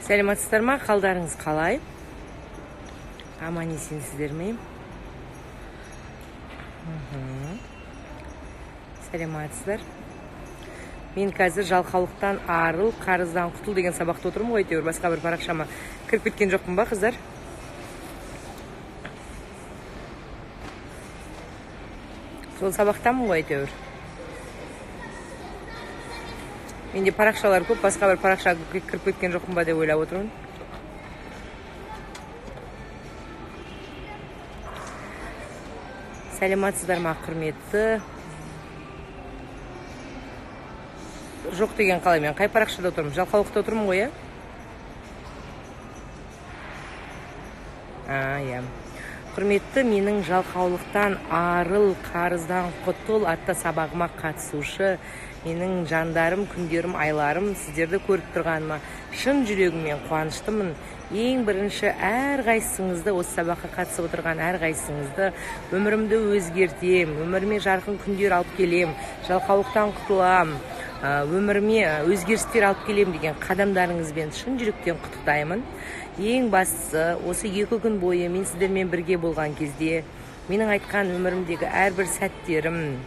Сәлеметсіздер ма? Қалдарыңыз қалай? Аман есенсіздер ме? Сәлеметсіздер. Мен қазір жалқаулықтан арыл, қарыздан құтыл деген сабақта отырмын ғой, әйтеуір басқа бір парақшама кіріп кеткен жоқпын ба, қыздар? Сол сабақтамын ғой, әйтеуір. Менде парақшалар көп, басқа бір парақша кіріп кеткен жоқпын ба деп ойлап отырмын. Сәлеметсіздер ма, құрметті? Жоқ деген қалай, мен қай парақшада отырмын? Жалқаулықта отырмын ғой, иә? Құрметті, менің жалқаулықтан арыл, қарыздан құтыл атты сабағыма қатысушы, менің жандарым, күндерім, айларым, сіздерді көріп тұрғаныма шын жүрегіммен қуаныштымын. Ең бірінші әрқайсыңызды, осы сабаққа қатысып отырған әрқайсыңызды өмірімді өзгертем, өміріме жарқын күндер алып келем, жалқаулықтан құтылам, өміріме өзгерістер алып келем деген қадамдарыңызбен шын жүректен құттықтаймын. Ең бастысы, осы 2 күн бойы мен сіздермен бірге болған кезде, менің айтқан өмірімдегі әрбір сәттерім,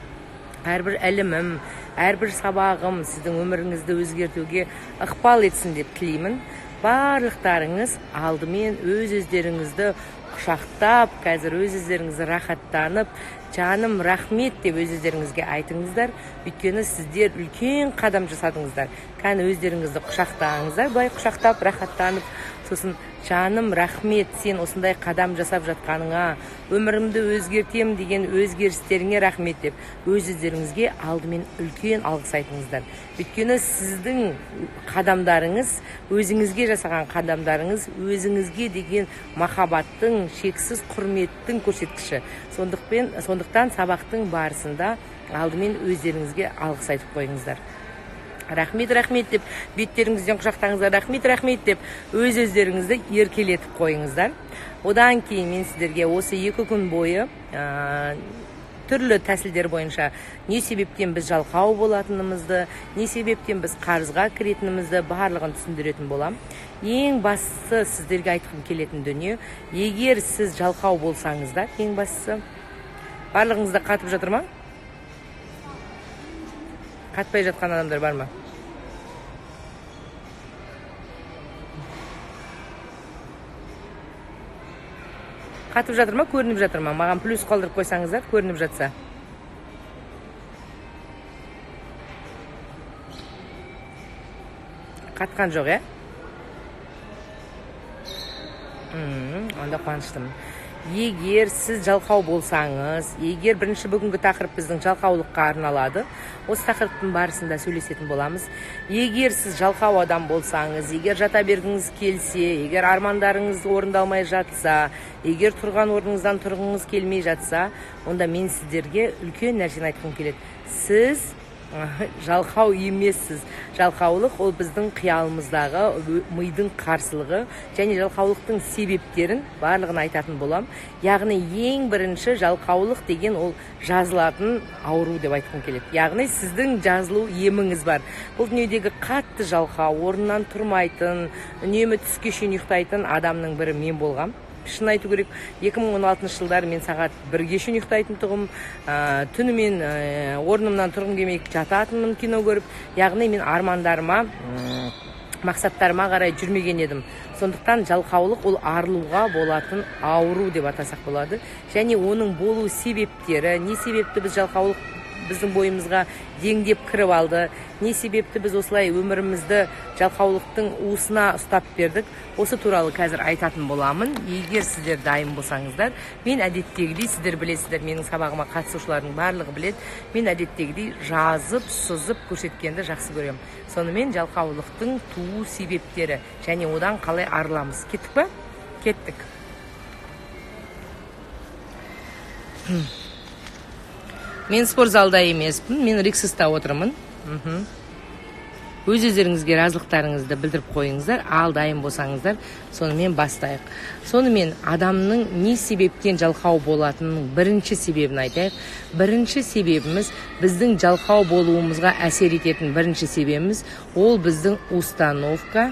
әрбір ілімім, әрбір сабағым сіздің өміріңізді өзгертуге ықпал етсін деп тілеймін. Барлықтарыңыз алдымен өз-өздеріңізді құшақтап, қазір өз-өздеріңізді рахаттанып, жаным рахмет деп өз-өздеріңізге айтыңыздар. Өйткені сіздер үлкен қадам жасадыңыздар. Кәні өздеріңізді құшақтаңыздар, былай құшақтап, рахаттанып, сосын жаным рахмет, сен осындай қадам жасап жатқаныңа, өмірімді өзгертем деген өзгерістеріңе рахмет деп өз-өздеріңізге алдымен үлкен алғыс айтыңыздар. Өйткені сіздің қадамдарыңыз, өзіңізге жасаған қадамдарыңыз, өзіңізге деген махаббаттың, шексіз құрметтің көрсеткіші. Сондықтан сабақтың барысында алдымен өздеріңізге алғыс айтып қойыңыздар. Рахмет, рахмет деп беттеріңізден құшақтаңыздар, рахмет, рахмет деп өз-өздеріңізді еркелетіп қойыңыздар. Одан кейін мен сіздерге осы 2 күн бойы түрлі тәсілдер бойынша не себептен біз жалқау болатынымызды, не себептен біз қарызға кіретінімізді барлығын түсіндіретін болам. Ең бастысы сіздерге айтқым келетін дүние, егер сіз жалқау болсаңыздар, ең бастысы барлығыңызда қатып жатыр ма? Қатпай жатқан адамдар бар ма? Қатып жатыр ма, көрініп жатыр ма? Маған плюс қалдырып қойсаңыздар, көрініп жатса. Қатқан жоқ, Онда қуаныштымын. Егер сіз жалқау болсаңыз, егер бірінші бүгінгі тақырып біздің жалқаулыққа арналады, осы тақырыптың барысында сөйлесетін боламыз. Егер сіз жалқау адам болсаңыз, егер жата бергіңіз келсе, егер армандарыңыз орындалмай жатса, егер тұрған орныңыздан тұрғыңыз келмей жатса, онда мен сіздерге үлкен нәрсені айтқым келеді. Сіз жалқау емессіз. Жалқаулық ол біздің қиялымыздағы мидың қарсылығы, және жалқаулықтың себептерін барлығын айтатын болам. Яғни ең бірінші жалқаулық деген ол жазылатын ауру деп айтқым келеді. Яғни сіздің жазылу еміңіз бар. Бұл дүниедегі қатты жалқау, орнынан тұрмайтын, үнемі түске шейін ұйықтайтын адамның бірі мен болғам. Шын айту керек, 2016 жылдары мен сағат 1-ге шейін ұйықтайтын тұғым, түнімен орнымнан тұрғым келмей жататынмын кино көріп. Яғни мен армандарыма, мақсаттарыма қарай жүрмеген едім. Сондықтан жалқаулық ол арылуға болатын ауру деп атасақ болады. Және оның болу себептері, не себепті біз жалқаулық біздің бойымызға деңдеп кіріп алды, не себепті біз осылай өмірімізді жалқаулықтың уысына ұстап бердік, осы туралы қазір айтатын боламын. Егер сіздер дайын болсаңыздар, мен әдеттегідей, сіздер білесіздер, менің сабағыма қатысушылардың барлығы біледі, мен әдеттегідей жазып, сызып көрсеткенді жақсы көрем. Сонымен жалқаулықтың туу себептері және одан қалай арыламыз. Кеттік па? Кеттік. Мен спортзалда емеспін, мен Риксиста отырмын. Өз-өздеріңізге разылықтарыңызды білдіріп қойыңыздар, ал дайын болсаңыздар, сонымен бастайық. Сонымен адамның не себептен жалқау болатынының бірінші себебін айтайық. Бірінші себебіміз, біздің жалқау болуымызға әсер ететін бірінші себебіміз, ол біздің установка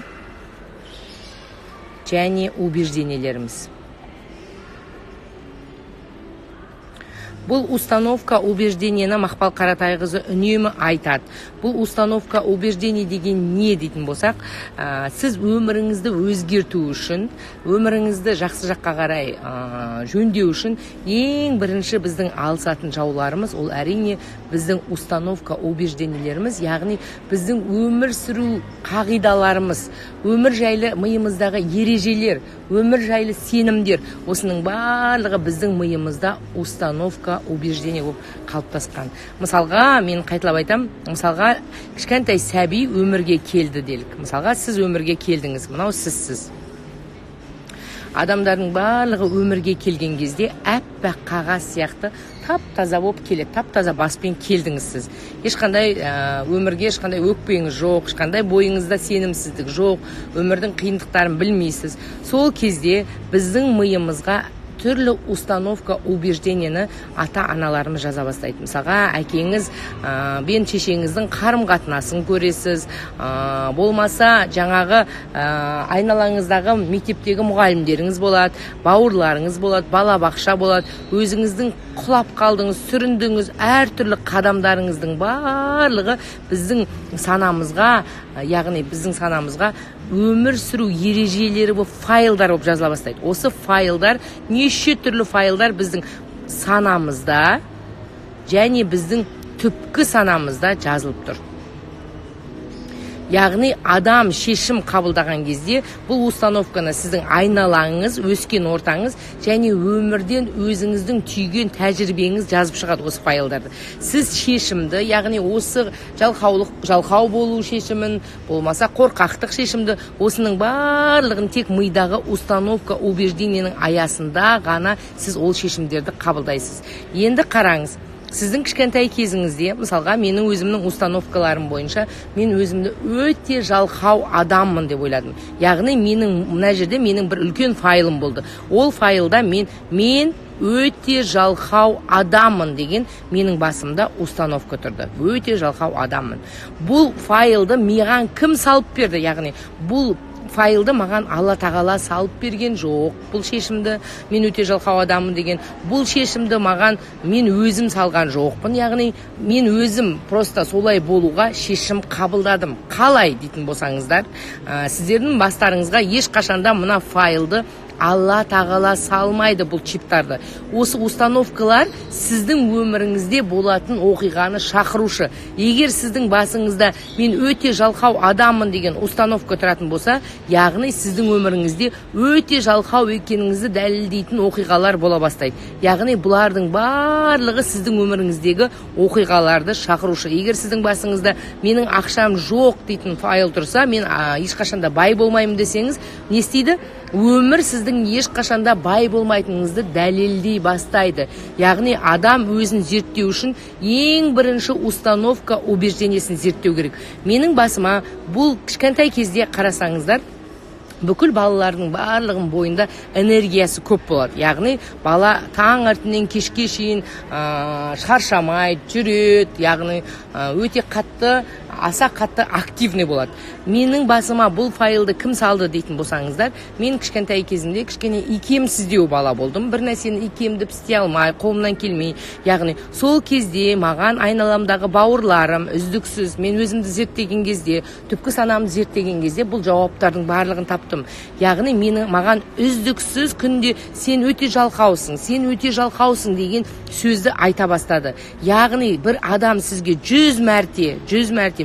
және убеждениелеріміз. Бұл установка убеждениені Мақпал Қаратайқызы үнемі айтады. Бұл установка убеждение деген не дейтін болсақ, сіз өміріңізді өзгерту үшін, өміріңізді жақсы жаққа қарай жөндеу үшін ең бірінші біздің алысатын жауларымыз, ол әрине біздің установка убеждениелеріміз, яғни біздің өмір сүру қағидаларымыз, өмір жайлы миымыздағы ережелер, өмір жайлы сенімдер, осының барлығы біздің миымызда установка убеждение болып қалыптасқан. Мысалға, мен қайталап айтам, мысалға кішкентай сәби өмірге келді делік. Мысалға сіз өмірге келдіңіз, мынау сізсіз. Адамдардың барлығы өмірге келген кезде әппақ қағаз сияқты тап-таза болып келеді, тап-таза баспен келдіңіз сіз. Ешқандай өмірге ешқандай өкпеңіз жоқ, ешқандай бойыңызда сенімсіздік жоқ, өмірдің қиындықтарын білмейсіз. Сол кезде біздің миымызға түрлі установка убеждениені ата-аналарымыз жаза бастайды. Мысалға, әкеңіз бен шешеңіздің қарым-қатынасын көресіз, болмаса жаңағы айналаңыздағы мектептегі мұғалімдеріңіз болады, бауырларыңыз болады, балабақша болады, өзіңіздің құлап қалдыңыз, сүріндіңіз, әртүрлі қадамдарыңыздың барлығы біздің санамызға, яғни біздің санамызға өмір сүру ережелері болып файлдар болып жазыла бастайды. Осы файлдар, неше түрлі файлдар біздің санамызда және біздің түпкі санамызда жазылып тұр. Яғни адам шешім қабылдаған кезде бұл установканы сіздің айналаңыз, өскен ортаңыз және өмірден өзіңіздің түйген тәжірибеңіз жазып шығады осы файлдарды. Сіз шешімді, яғни осы жалқау болу шешімін, болмаса қорқақтық шешімді, осының барлығын тек мидағы установка убеждениенің аясында ғана сіз ол шешімдерді қабылдайсыз. Енді қараңыз. Сіздің кішкентай кезіңізде, мысалға, менің өзімнің установкаларым бойынша, мен өзімді өте жалқау адаммын деп ойладым. Яғни мына жерде менің бір үлкен файлым болды. Ол файлда мен өте жалқау адаммын деген менің басымда установка тұрды. Өте жалқау адаммын. Бұл файлды маған кім салып берді? Яғни бұл файлды маған Алла тағала салып берген жоқ. Бұл шешімді мен өте жалқау адаммын деген бұл шешімді маған мен өзім салған жоқпын. Яғни мен өзім просто солай болуға шешім қабылдадым. Қалай дейтін болсаңыздар, сіздердің бастарыңызға ешқашанда мына файлды Алла тағала салмайды, бұл чиптарды. Осы установкалар сіздің өміріңізде болатын оқиғаны шақырушы. Егер сіздің басыңызда мен өте жалқау адаммын деген установка тұратын болса, яғни сіздің өміріңізде өте жалқау екеніңізді дәлелдейтін оқиғалар бола бастайды. Яғни бұлардың барлығы сіздің өміріңіздегі оқиғаларды шақырушы. Егер сіздің басыңызда менің ақшам жоқ дейтін файл тұрса, мен ешқашанда бай болмаймын десеңіз, не істейді? Өмір сіздің ешқашанда бай болмайтыныңызды дәлелдей бастайды. Яғни адам өзін зерттеу үшін ең бірінші установка убеждениесін зерттеу керек. Менің басыма бұл кішкентай кезде қарасаңыздар, бүкіл балалардың барлығының бойында энергиясы көп болады. Яғни бала таңертеңнен кешке шейін шаршамайды, жүреді, яғни өте аса қатты активный болады. Менің басыма бұл файлды кім салды дейтін болсаңыздар, мен кішкентай кезімде кішкене икемсіздеу бала болдым. Бір нәрсені икемдіп істей алмай, қолымнан келмей. Яғни сол кезде маған айналамдағы бауырларым үздіксіз, мен өзімді зерттеген кезде, түпкі санамды зерттеген кезде бұл жауаптардың барлығын таптым. Яғни маған үздіксіз күнде сен өте жалқаусың деген сөзді айта бастады. Яғни бір адам сізге 100 мәрте,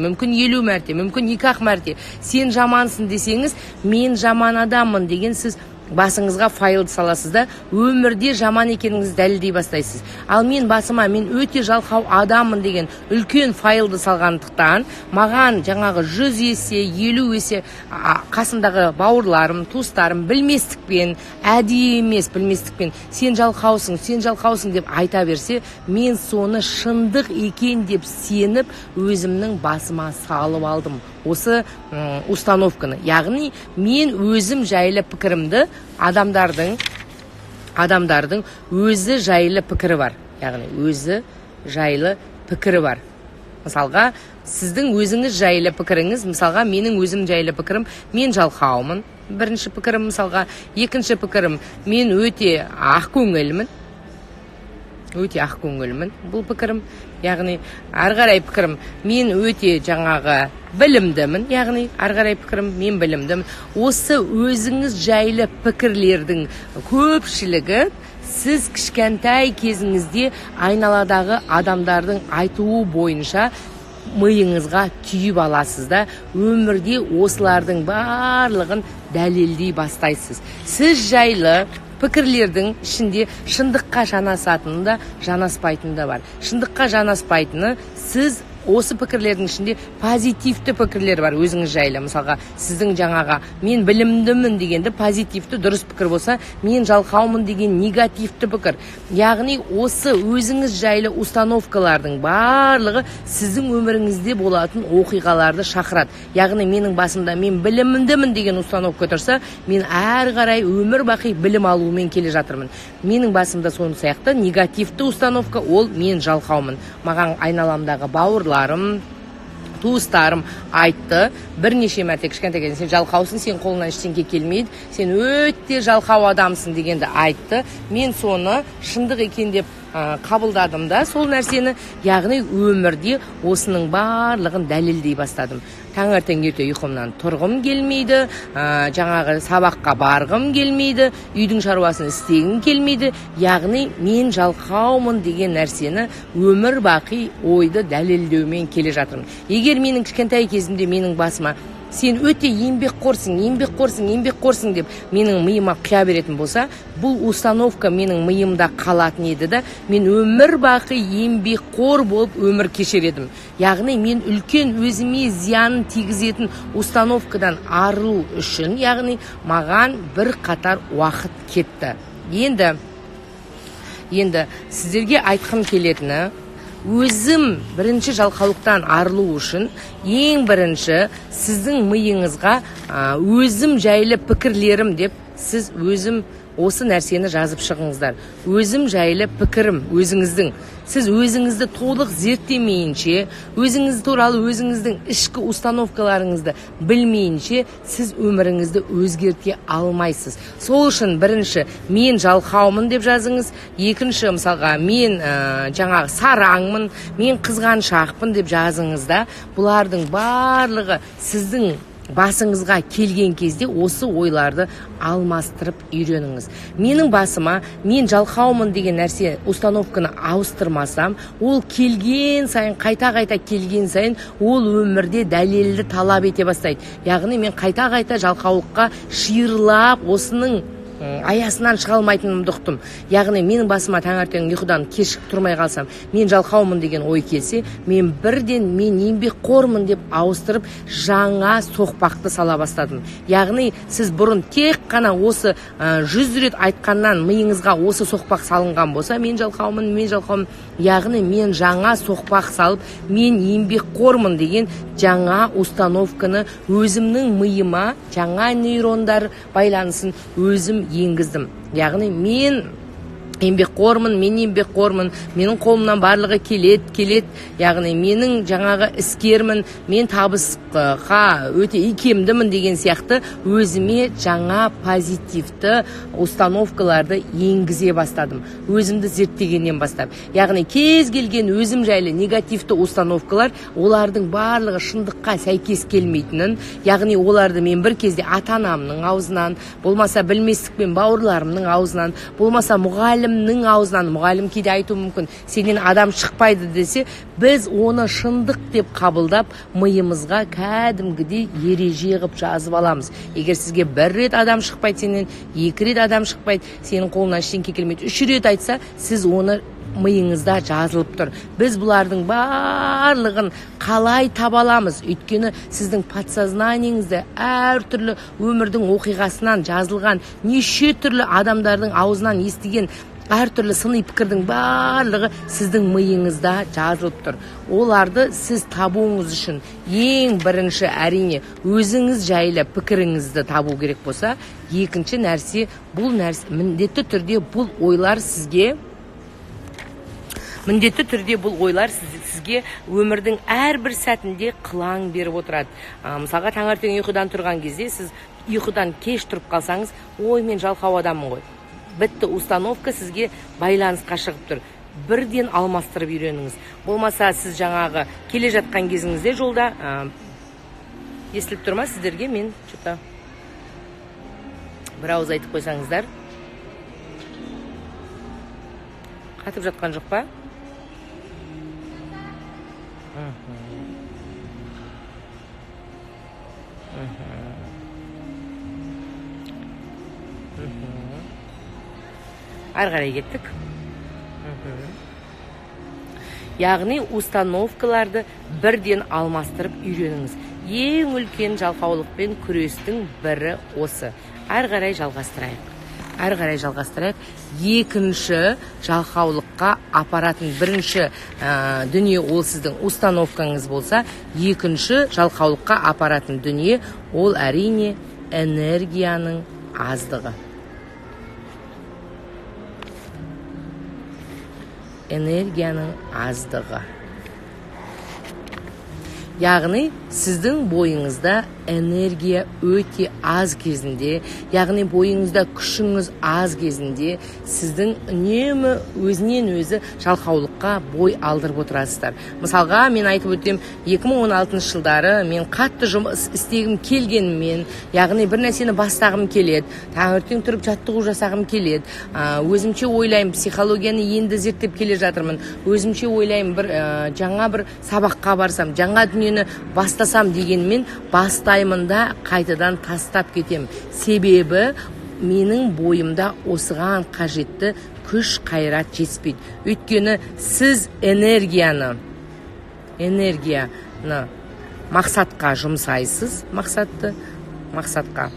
мүмкін 50 мәрте, мүмкін 2 мәрте сен жамансың десеңіз, мен жаман адаммын деген сіз басыңызға файлды саласыз да, өмірде жаман екеніңізді дәлелдей бастайсыз. Ал мен басыма мен өте жалқау адаммын деген үлкен файлды салғандықтан, маған жаңағы 100 есе, 50 есе қасымдағы бауырларым, туыстарым білместікпен, әдейі емес білместікпен, сен жалқаусың деп айта берсе, мен соны шындық екен деп сеніп, өзімнің басыма салып алдым. Осы установканы. Яғни мен өзім жайлы пікірімді адамдардың өзі жайлы пікірі бар. Яғни өзі жайлы пікірі бар. мысалға сіздің өзіңіз жайлы пікіріңіз, мысалға менің өзім жайлы пікірім, мен жалқаумын, бірінші пікірім. Мысалға екінші пікірім, мен өте ақкөңілмін, бұл пікірім. Яғни арғарай пікірім, мен өте жаңағы білімдімін, яғни арғарай пікірім, мен білімдімін. Осы өзіңіз жайлы пікірлердің көпшілігі сіз кішкентай кезіңізде айналадағы адамдардың айтуы бойынша миыңызға түйіп аласыз да, өмірде осылардың барлығын дәлелдей бастайсыз. Сіз жайлы пікірлердің ішінде шындыққа жанасатыны да, жанаспайтыны да бар. Шындыққа жанаспайтыны, сіз осы пікірлердің ішінде позитивті пікірлер бар өзіңіз жайлы. Мысалға, сіздің жаңаға мен білімдімін дегенді позитивті дұрыс пікір болса, мен жалқаумын деген негативті пікір. Яғни осы өзіңіз жайлы установкалардың барлығы сіздің өміріңізде болатын оқиғаларды шақырады. Яғни менің басымда мен білімдімін деген установка тұрса, мен әр қарай өмір бақи білім алумен келе жатырмын. Менің басымда соны сияқты негативті установка, ол мен жалқаумын. Маған айналамдағы бауырлар, туыстарым айтты бірнеше мәрте кішкентай кезінде, сен жалқаусың, сен қолынан ештеңе келмейді, сен өте жалқау адамсың дегенді айтты. Мен соны шындық екен деп қабылдадым да, сол нәрсені. Яғни өмірде осының барлығын дәлелдей бастадым. Таңертең ерте ұйқымнан тұрғым келмейді, жаңағы сабаққа барғым келмейді, үйдің шаруасын істегім келмейді. Яғни мен жалқаумын деген нәрсені өмір бақи ойды дәлелдеумен келе жатырмын. Егер менің кішкентай кезімде менің басыма сен өте еңбекқорсың деп менің миыма құя беретін болса, бұл установка менің миымда қалатын еді да, мен өмір бақи еңбекқор болып өмір кешер едім. Яғни мен үлкен өзіме зиянын тигізетін установкадан арылу үшін, яғни маған бір қатар уақыт кетті. Енді сіздерге айтқым келетіні, өзім бірінші жалқаулықтан арылу үшін ең бірінші сіздің миыңызға өзім жайлы пікірлерім деп сіз өзім осы нәрсені жазып шығыңыздар. Өзім жайлы пікірім өзіңіздің. Сіз өзіңізді толық зерттемейінше, өзіңіз туралы өзіңіздің ішкі установкаларыңызды білмейінше, сіз өміріңізді өзгерте алмайсыз. Сол үшін бірінші мен жалқаумын деп жазыңыз. Екінші, мысалға, мен жаңағы сараңмын, мен қызғаншақпын деп жазыңыз да. Бұлардың барлығы сіздің басыңызға келген кезде осы ойларды алмастырып үйреніңіз. Менің басыма мен жалқаумын деген нәрсе установканы ауыстырмасам, ол келген сайын, қайта келген сайын, ол өмірде дәлелді талап ете бастайды. Яғни мен қайта жалқаулыққа шиырлап осының аясынан шыға алмайтынымды ұқтым. Яғни менің басыма таңертең ұйқыдан кешік тұрмай қалсам, мен жалқаумын деген ой келсе, мен бірден мен еңбекқормын деп ауыстырып жаңа соқпақты сала бастадым. Яғни сіз бұрын тек қана осы 100 рет айтқаннан миыңызға осы соқпақ салынған болса, мен жалқаумын. Яғни мен жаңа соқпақ салып, мен еңбекқормын деген жаңа установканы өзімнің миыма, жаңа нейрондар байланысын өзім енгіздім. Яғни мен еңбекқормын, менің қолымнан барлығы келет. Яғни менің жаңағы іскермін, мен табысқа өте икемдімін деген сияқты өзіме жаңа позитивті установкаларды енгізе бастадым. Өзімді зерттегеннен бастап. Яғни кез келген өзім жайлы негативті установкалар, олардың барлығы шындыққа сәйкес келмейтінін, яғни оларды мен бір кезде ата-анамның аузынан, болмаса білместікпен бауырларымның аузынан, болмаса мұғалімнің аузынан, мұғалім кейде айтуы мүмкін, сенен адам шықпайды десе, біз оны шындық деп қабылдап, миымызға кәдімгідей ереже қып жазып аламыз. Егер сізге бір рет адам шықпайды, сенен 2 рет адам шықпайды, сенің қолынан ештеңе келмейді, 3 рет айтса, сіз оны миыңызда жазылып тұр. Біз бұлардың барлығын қалай таба аламыз? Өйткені сіздің подсознаниеңізде әртүрлі өмірдің оқиғасынан жазылған, неше түрлі адамдардың аузынан естіген әртүрлі сыни пікірдің барлығы сіздің миыңызда жазылып тұр. Оларды сіз табуыңыз үшін ең бірінші әрине өзіңіз жайлы пікіріңізді табу керек болса, екінші нәрсе, бұл нәрсе міндетті түрде бұл ойлар сізге міндетті түрде бұл ойлар сізге өмірдің әрбір сәтінде қылаң беріп отырады. Мысалға таңертең ұйқыдан тұрған кезде сіз ұйқыдан кеш тұрып қалсаңыз, ой, мен жалқау адаммын ғой. Бітті, установка сізге байланысқа шығып тұр. Бірден алмастырып үйреніңіз. Болмаса сіз жаңағы келе жатқан кезіңізде жолда естіліп тұрма сіздерге, мен что-то бір ауыз айтып қойсаңыздар. Қатып жатқан жоқ па? Ары қарай кеттік. Яғни установкаларды бірден алмастырып үйреніңіз. Ең үлкен жалқаулықпен күрестің бірі осы. Ары қарай жалғастырайық. Екінші жалқаулыққа апаратын бірінші дүние ол сіздің установкаңыз болса, екінші жалқаулыққа апаратын дүние ол әрине энергияның аздығы. Энергияның аздығы. Яғни сіздің бойыңызда энергия өте аз кезінде, яғни бойыңызда күшіңіз аз кезінде, сіздің үнемі өзінен өзі жалқаулыққа бой алдырып отырасыздар. Мысалға, мен айтып өтем, 2016 жылдары мен қатты жұмыс істегім келгенмен, яғни бір нәрсені бастағым келеді, таңертең тұрып жаттығу жасағым келеді, өзімше ойлаймын, психологияны енді зерттеп келе жатырмын, өзімше ойлаймын, жаңа бір сабаққа барсам, жаңа дүниені бастасам дегенмен бастаймында қайтадан тастап кетем. Себебі менің бойымда осыған қажетті күш қайрат жетіспейді. Өйткені сіз энергияны мақсатқа жұмсайсыз, мақсатқа.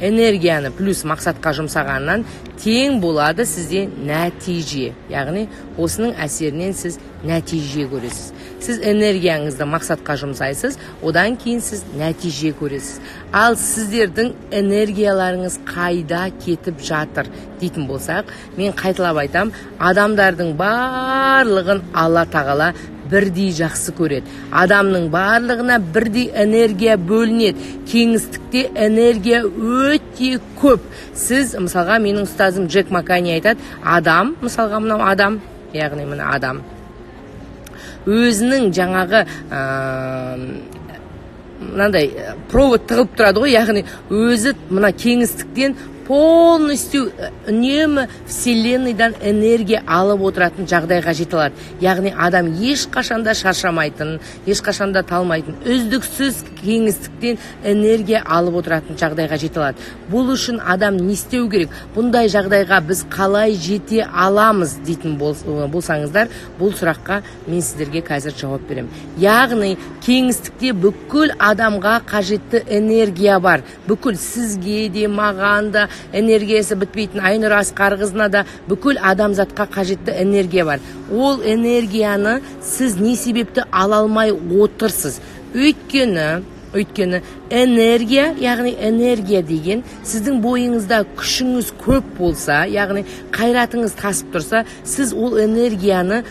Энергияны плюс мақсатқа жұмсағаннан тең болады сізде нәтиже. Яғни осының әсерінен сіз нәтиже көресіз. Сіз энергияңызды мақсатқа жұмсайсыз, одан кейін сіз нәтиже көресіз. Ал сіздердің энергияларыңыз қайда кетіп жатыр дейтін болсақ, мен қайталап айтам, адамдардың барлығын Алла тағала бірдей жақсы көреді. Адамның барлығына бірдей энергия бөлінеді. Кеңістікте энергия өте көп. Сіз, мысалға, менің ұстазым Джек Макани айтады, адам, мысалға, мынау адам, яғни мына адам, өзінің жаңағы мынандай провод тығылып тұрады ғой, яғни өзі мына кеңістіктен полностью үнемі вселенныйдан энергия алып отыратын жағдайға жете алады. Яғни адам ешқашанда шаршамайтын, ешқашанда талмайтын, үздіксіз кеңістіктен энергия алып отыратын жағдайға жете алады. Бұл үшін адам не істеу керек? Бұндай жағдайға біз қалай жете аламыз дейтін болсаңыздар, бұл сұраққа мен сіздерге қазір жауап берем. Яғни кеңістікте бүкіл адамға қажетті энергия бар. Бүкіл сізге де, маған да, энергиясы бітпейтін Айнұр Асқарқызына да бүкіл адамзатқа қажетті энергия бар. Ол энергияны сіз не себепті ала алмай отырсыз? Өйткені энергия, яғни энергия деген сіздің бойыңызда күшіңіз көп болса, яғни қайратыңыз тасып тұрса, сіз ол энергияны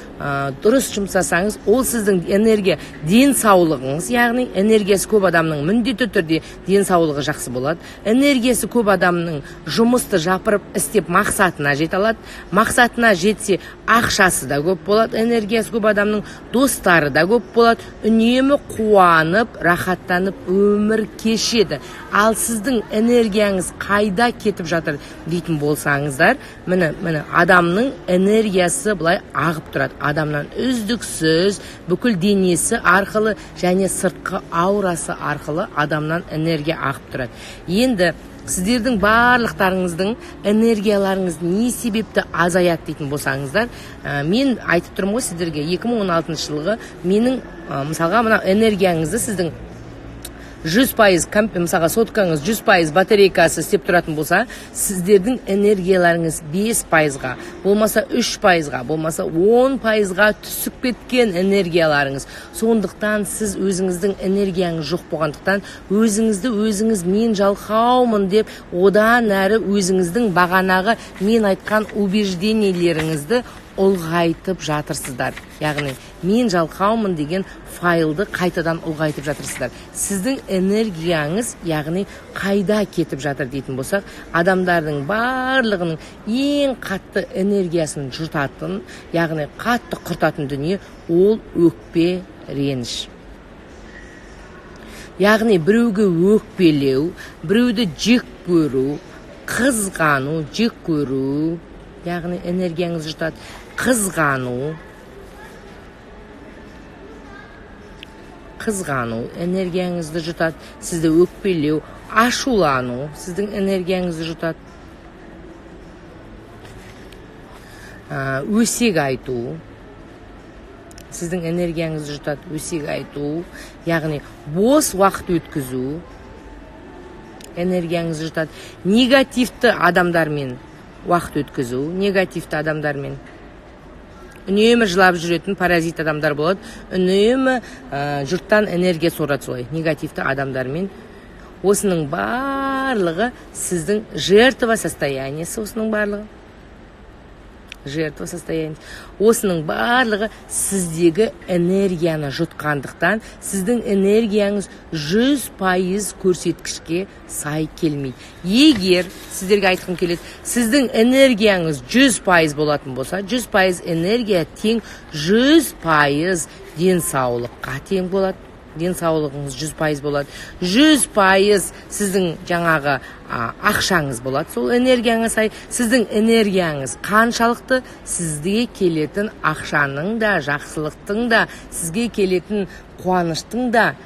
дұрыс жұмсасаңыз, ол сіздің энергия денсаулығыңыз, яғни энергиясы көп адамның міндетті түрде денсаулығы жақсы болады. Энергиясы көп адамның жұмысты жапырып істеп мақсатына жете алады. Мақсатына жетсе, ақшасы да көп болады. Энергиясы көп адамның достары да көп болады. Үнемі қуанып, рахаттанып өмір кешеді. Ал сіздің энергияңыз қайда кетіп жатыр дейтін болсаңыздар, міне адамның энергиясы былай ағып тұрады. Адамнан үздіксіз бүкіл денесі арқылы және сыртқы аурасы арқылы адамнан энергия ағып тұрады. Енді сіздердің барлықтарыңыздың энергияларыңыз не себепті азаяды дейтін болсаңыздар, мен айтып тұрмын ғой сіздерге, 2016 жылғы менің, мысалға, мына энергияңызды сіздің 100% мысалға соткаңыз 100% батарейкасы істеп тұратын болса, сіздердің энергияларыңыз 5%-ға, болмаса 3%-ға, болмаса 10%-ға түсіп кеткен энергияларыңыз. Сондықтан сіз өзіңіздің энергияңыз жоқ болғандықтан, өзіңіз мен жалқаумын деп, одан әрі өзіңіздің бағанағы мен айтқан убеждениелеріңізді ұлғайтып жатырсыздар. Яғни, мен жалқаумын деген файлды қайтадан ұлғайтып жатырсыздар. Сіздің энергияңыз, яғни, қайда кетіп жатыр дейтін болсақ, адамдардың барлығының ең қатты энергиясын жұтатын, яғни, қатты құртатын дүние, ол өкпе, реніш. Яғни, біреуге өкпелеу, біреуді жек көру, қызғану, жек көру, яғни, энергияңыз жұтады. Қызғану, энергияңызды жұтады. Сізді өкпелеу, ашулану, сіздің энергияңызды жұтады. Өсек айту, сіздің энергияңызды жұтады. Өсек айту, яғни бос уақыт өткізу, энергияңызды жұтады. Негативті адамдармен уақыт өткізу, негативті адамдармен. Үнемі жылап жүретін паразит адамдар болады. Үнемі жұрттан энергия сорады солай. Негативті адамдармен. Осының барлығы сіздің жертва состояниесі, осының барлығы. Жертва состояние. Осының барлығы сіздегі энергияны жұтқандықтан, сіздің энергияңыз 100% көрсеткішке сай келмейді. Егер сіздерге айтқым келеді, сіздің энергияңыз 100% болатын болса, 100% энергия тең 100% денсаулыққа тең болады. Денсаулығыңыз 100% болады. 100% сіздің жаңағы ақшаңыз болады. Сол энергияңа сай, сіздің энергияңыз қаншалықты, сізге келетін ақшаның да, жақсылықтың да, сізге келетін қуаныштың да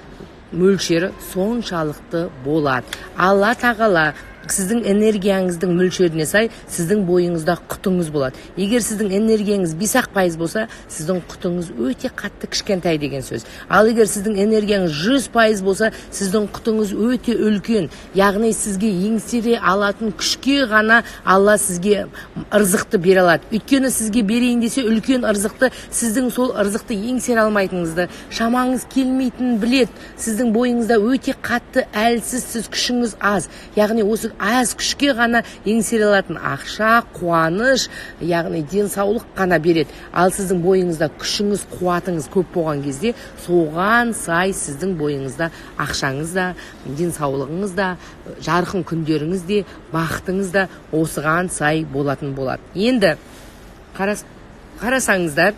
мөлшері соншалықты болады. Алла тағала сіздің энергияңыздың мөлшеріне сай, сіздің бойыңызда құтыңыз болады. Егер сіздің энергияңыз 5% болса, сіздің құтыңыз өте қатты кішкентай деген сөз. Ал егер сіздің энергияңыз 100% болса, сіздің құтыңыз өте үлкен. Яғни сізге еңсере алатын күшке ғана Алла сізге ырзықты бере алады. Өйткені сізге берейін десе үлкен ырзықты, сіздің сол ырзықты еңсере алмайтыныңызды, шамаңыз келмейтінін білет. Сіздің бойыңызда өте қатты әлсіз, сіз күшіңіз аз. Яғни осы аз күшке ғана еңсере алатын ақша, қуаныш, яғни денсаулық ғана береді. Ал сіздің бойыңызда күшіңіз, қуатыңыз көп болған кезде, соған сай сіздің бойыңызда ақшаңыз да, денсаулығыңыз да, жарқын күндеріңіз де, бақытыңыз да осыған сай болатын болады. Енді қарасаңыздар,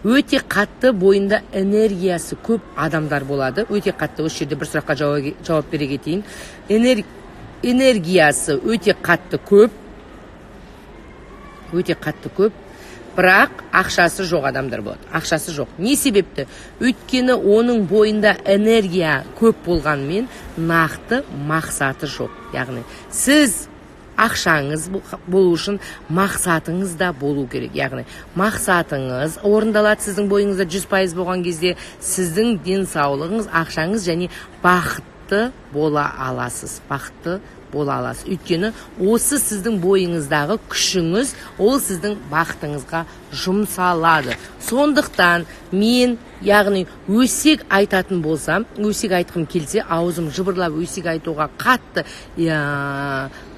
өте қатты бойында энергиясы көп адамдар болады. Өте қатты, осы жерде бір сұраққа жауап бере кетейін. Энергиясы өте қатты көп, бірақ ақшасы жоқ адамдар болады. Ақшасы жоқ. Не себепті? Өйткені оның бойында энергия көп болғанмен нақты мақсаты жоқ. Яғни, сіз ақшаңыз болу үшін мақсатыңыз да болу керек. Яғни, мақсатыңыз орындалады сіздің бойыңызда 100% болған кезде, сіздің денсаулығыңыз, ақшаңыз және бақытты бола аласыз. Өйткені осы сіздің бойыңыздағы күшіңіз, ол сіздің бақытыңызға жұмсалады. Сондықтан мен, яғни, өсек айтатын болсам, өсек айтқым келсе, аузым жыбырлап өсек айтуға қатты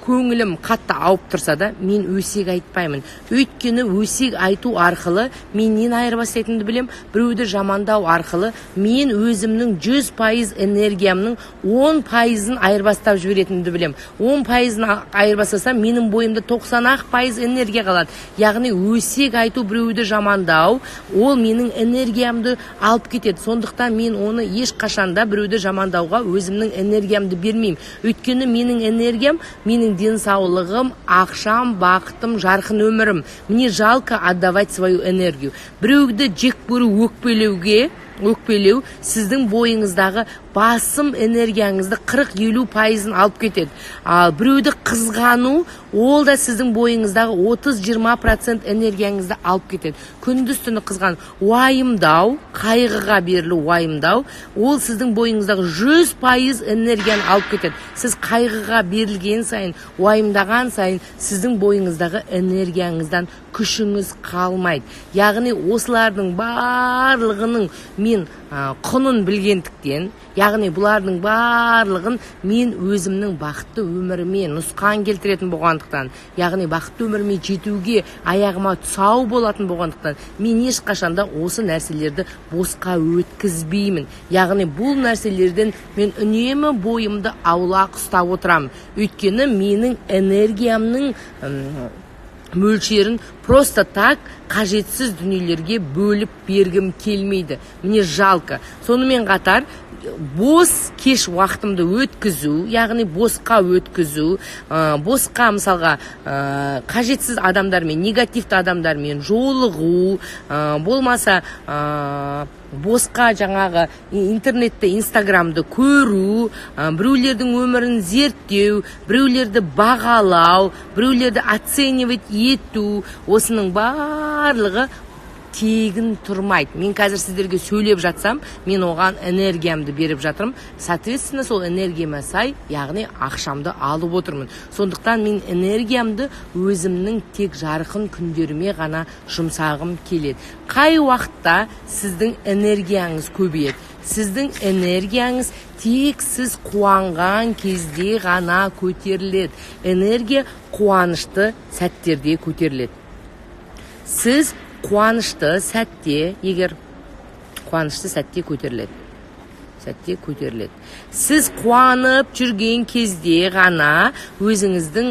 көңілім қатты ауып тұрса да, мен өсек айтпаймын. Өйткені өсек айту арқылы мен нені айырбастайтынымды білем, біреуді жамандау арқылы мен өзімнің 100% энергиямның 10%-ын айырбастап жіберетінімді білем. 10%-ын айырбастасам, менің бойымда 90% энергия қалады. Яғни өсек айту, біреуді жамандау, ол менің энергиямды алып кетеді. Сондықтан мен оны ешқашанда біреуді жамандауға өзімнің энергиямды бермеймін. Өйткені менің энергиям, менің денсаулығым, ақшам, бақытым, жарқын өмірім. Мне жалко отдавать свою энергию. Біреуді жек көру, өкпелеуге өкпелеу сіздің бойыңыздағы басым энергияңызды 40-50% алып кетеді. Ал біреуді қызғану, ол да сіздің бойыңыздағы 30-20% энергияңызды алып кетеді. Күндіз түні қызғану, уайымдау, қайғыға берілу уайымдау, ол сіздің бойыңыздағы 100% энергияны алып кетеді. Сіз қайғыға берілген сайын, уайымдаған сайын, сіздің бойыңыздағы энергияңыздан күшіңіз қалмайды. Яғни осылардың барлығының мен құнын білгендіктен, яғни бұлардың барлығын мен өзімнің бақытты өміріме нұсқан келтіретін болғандықтан, яғни бақытты өміріме жетуге аяғыма тұсау болатын болғандықтан, мен ешқашанда осы нәрселерді босқа өткізбеймін. Яғни бұл нәрселерден мен үнемі бойымды аулақ ұстап отырамын. Өйткені менің энергиямның мөлшерін просто так қажетсіз дүниелерге бөліп бергім келмейді. Мне жалко. Сонымен қатар бос кеш уақытымды өткізу, яғни босқа өткізу, босқа мысалға қажетсіз адамдармен, негативті адамдармен жолығу, болмаса босқа жаңағы интернетті, инстаграмды көру, біреулердің өмірін зерттеу, біреулерді бағалау, біреулерді оценивать ету, осының барлығы тегін тұрмайды. Мен қазір сіздерге сөйлеп жатсам, мен оған энергиямды беріп жатырмын. Соответственно, сол энергияма сай, яғни ақшамды алып отырмын. Сондықтан мен энергиямды өзімнің тек жарқын күндеріме ғана жұмсағым келеді. Қай уақытта сіздің энергияңыз көбейеді? Сіздің энергияңыз тек сіз қуанған кезде ғана көтеріледі. Энергия қуанышты сәттерде көтеріледі. Сіз қуанышты сәтте, егер қуанышты сәтте көтеріледі. Сіз қуанып жүрген кезде ғана өзіңіздің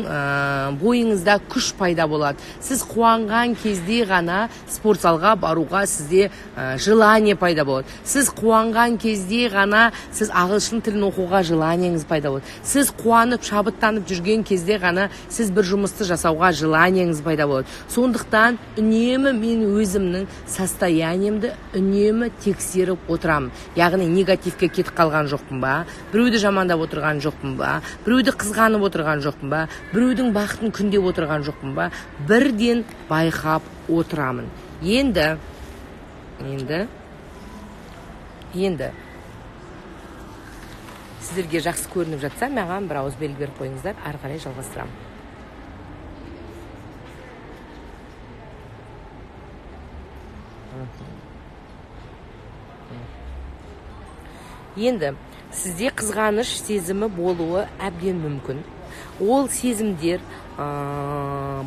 бойыңызда күш пайда болады. Сіз қуанған кезде ғана спортзалға баруға сізде желание пайда болады. Сіз қуанған кезде ғана сіз ағылшын тілін оқуға желаниеңіз пайда болады. Сіз қуанып, шабыттанып жүрген кезде ғана сіз бір жұмысты жасауға желаниеңіз пайда болады. Сондықтан үнемі мен өзімнің состояниемді үнемі тексеріп отырамын. Яғни негативке кетіп қалған жоқпын ба, біреуді жамандап отырған жоқпын ба, біреуді қызғанып отырған жоқпын ба, біреудің бақытын күндеп отырған жоқпын ба, бірден байқап отырамын. Енді сіздерге жақсы көрініп жатса, маған бір ауыз белгі беріп қойыңыздар, ары қарай жалғастырамын. Енді сізде қызғаныш сезімі болуы әбден мүмкін. Ол сезімдер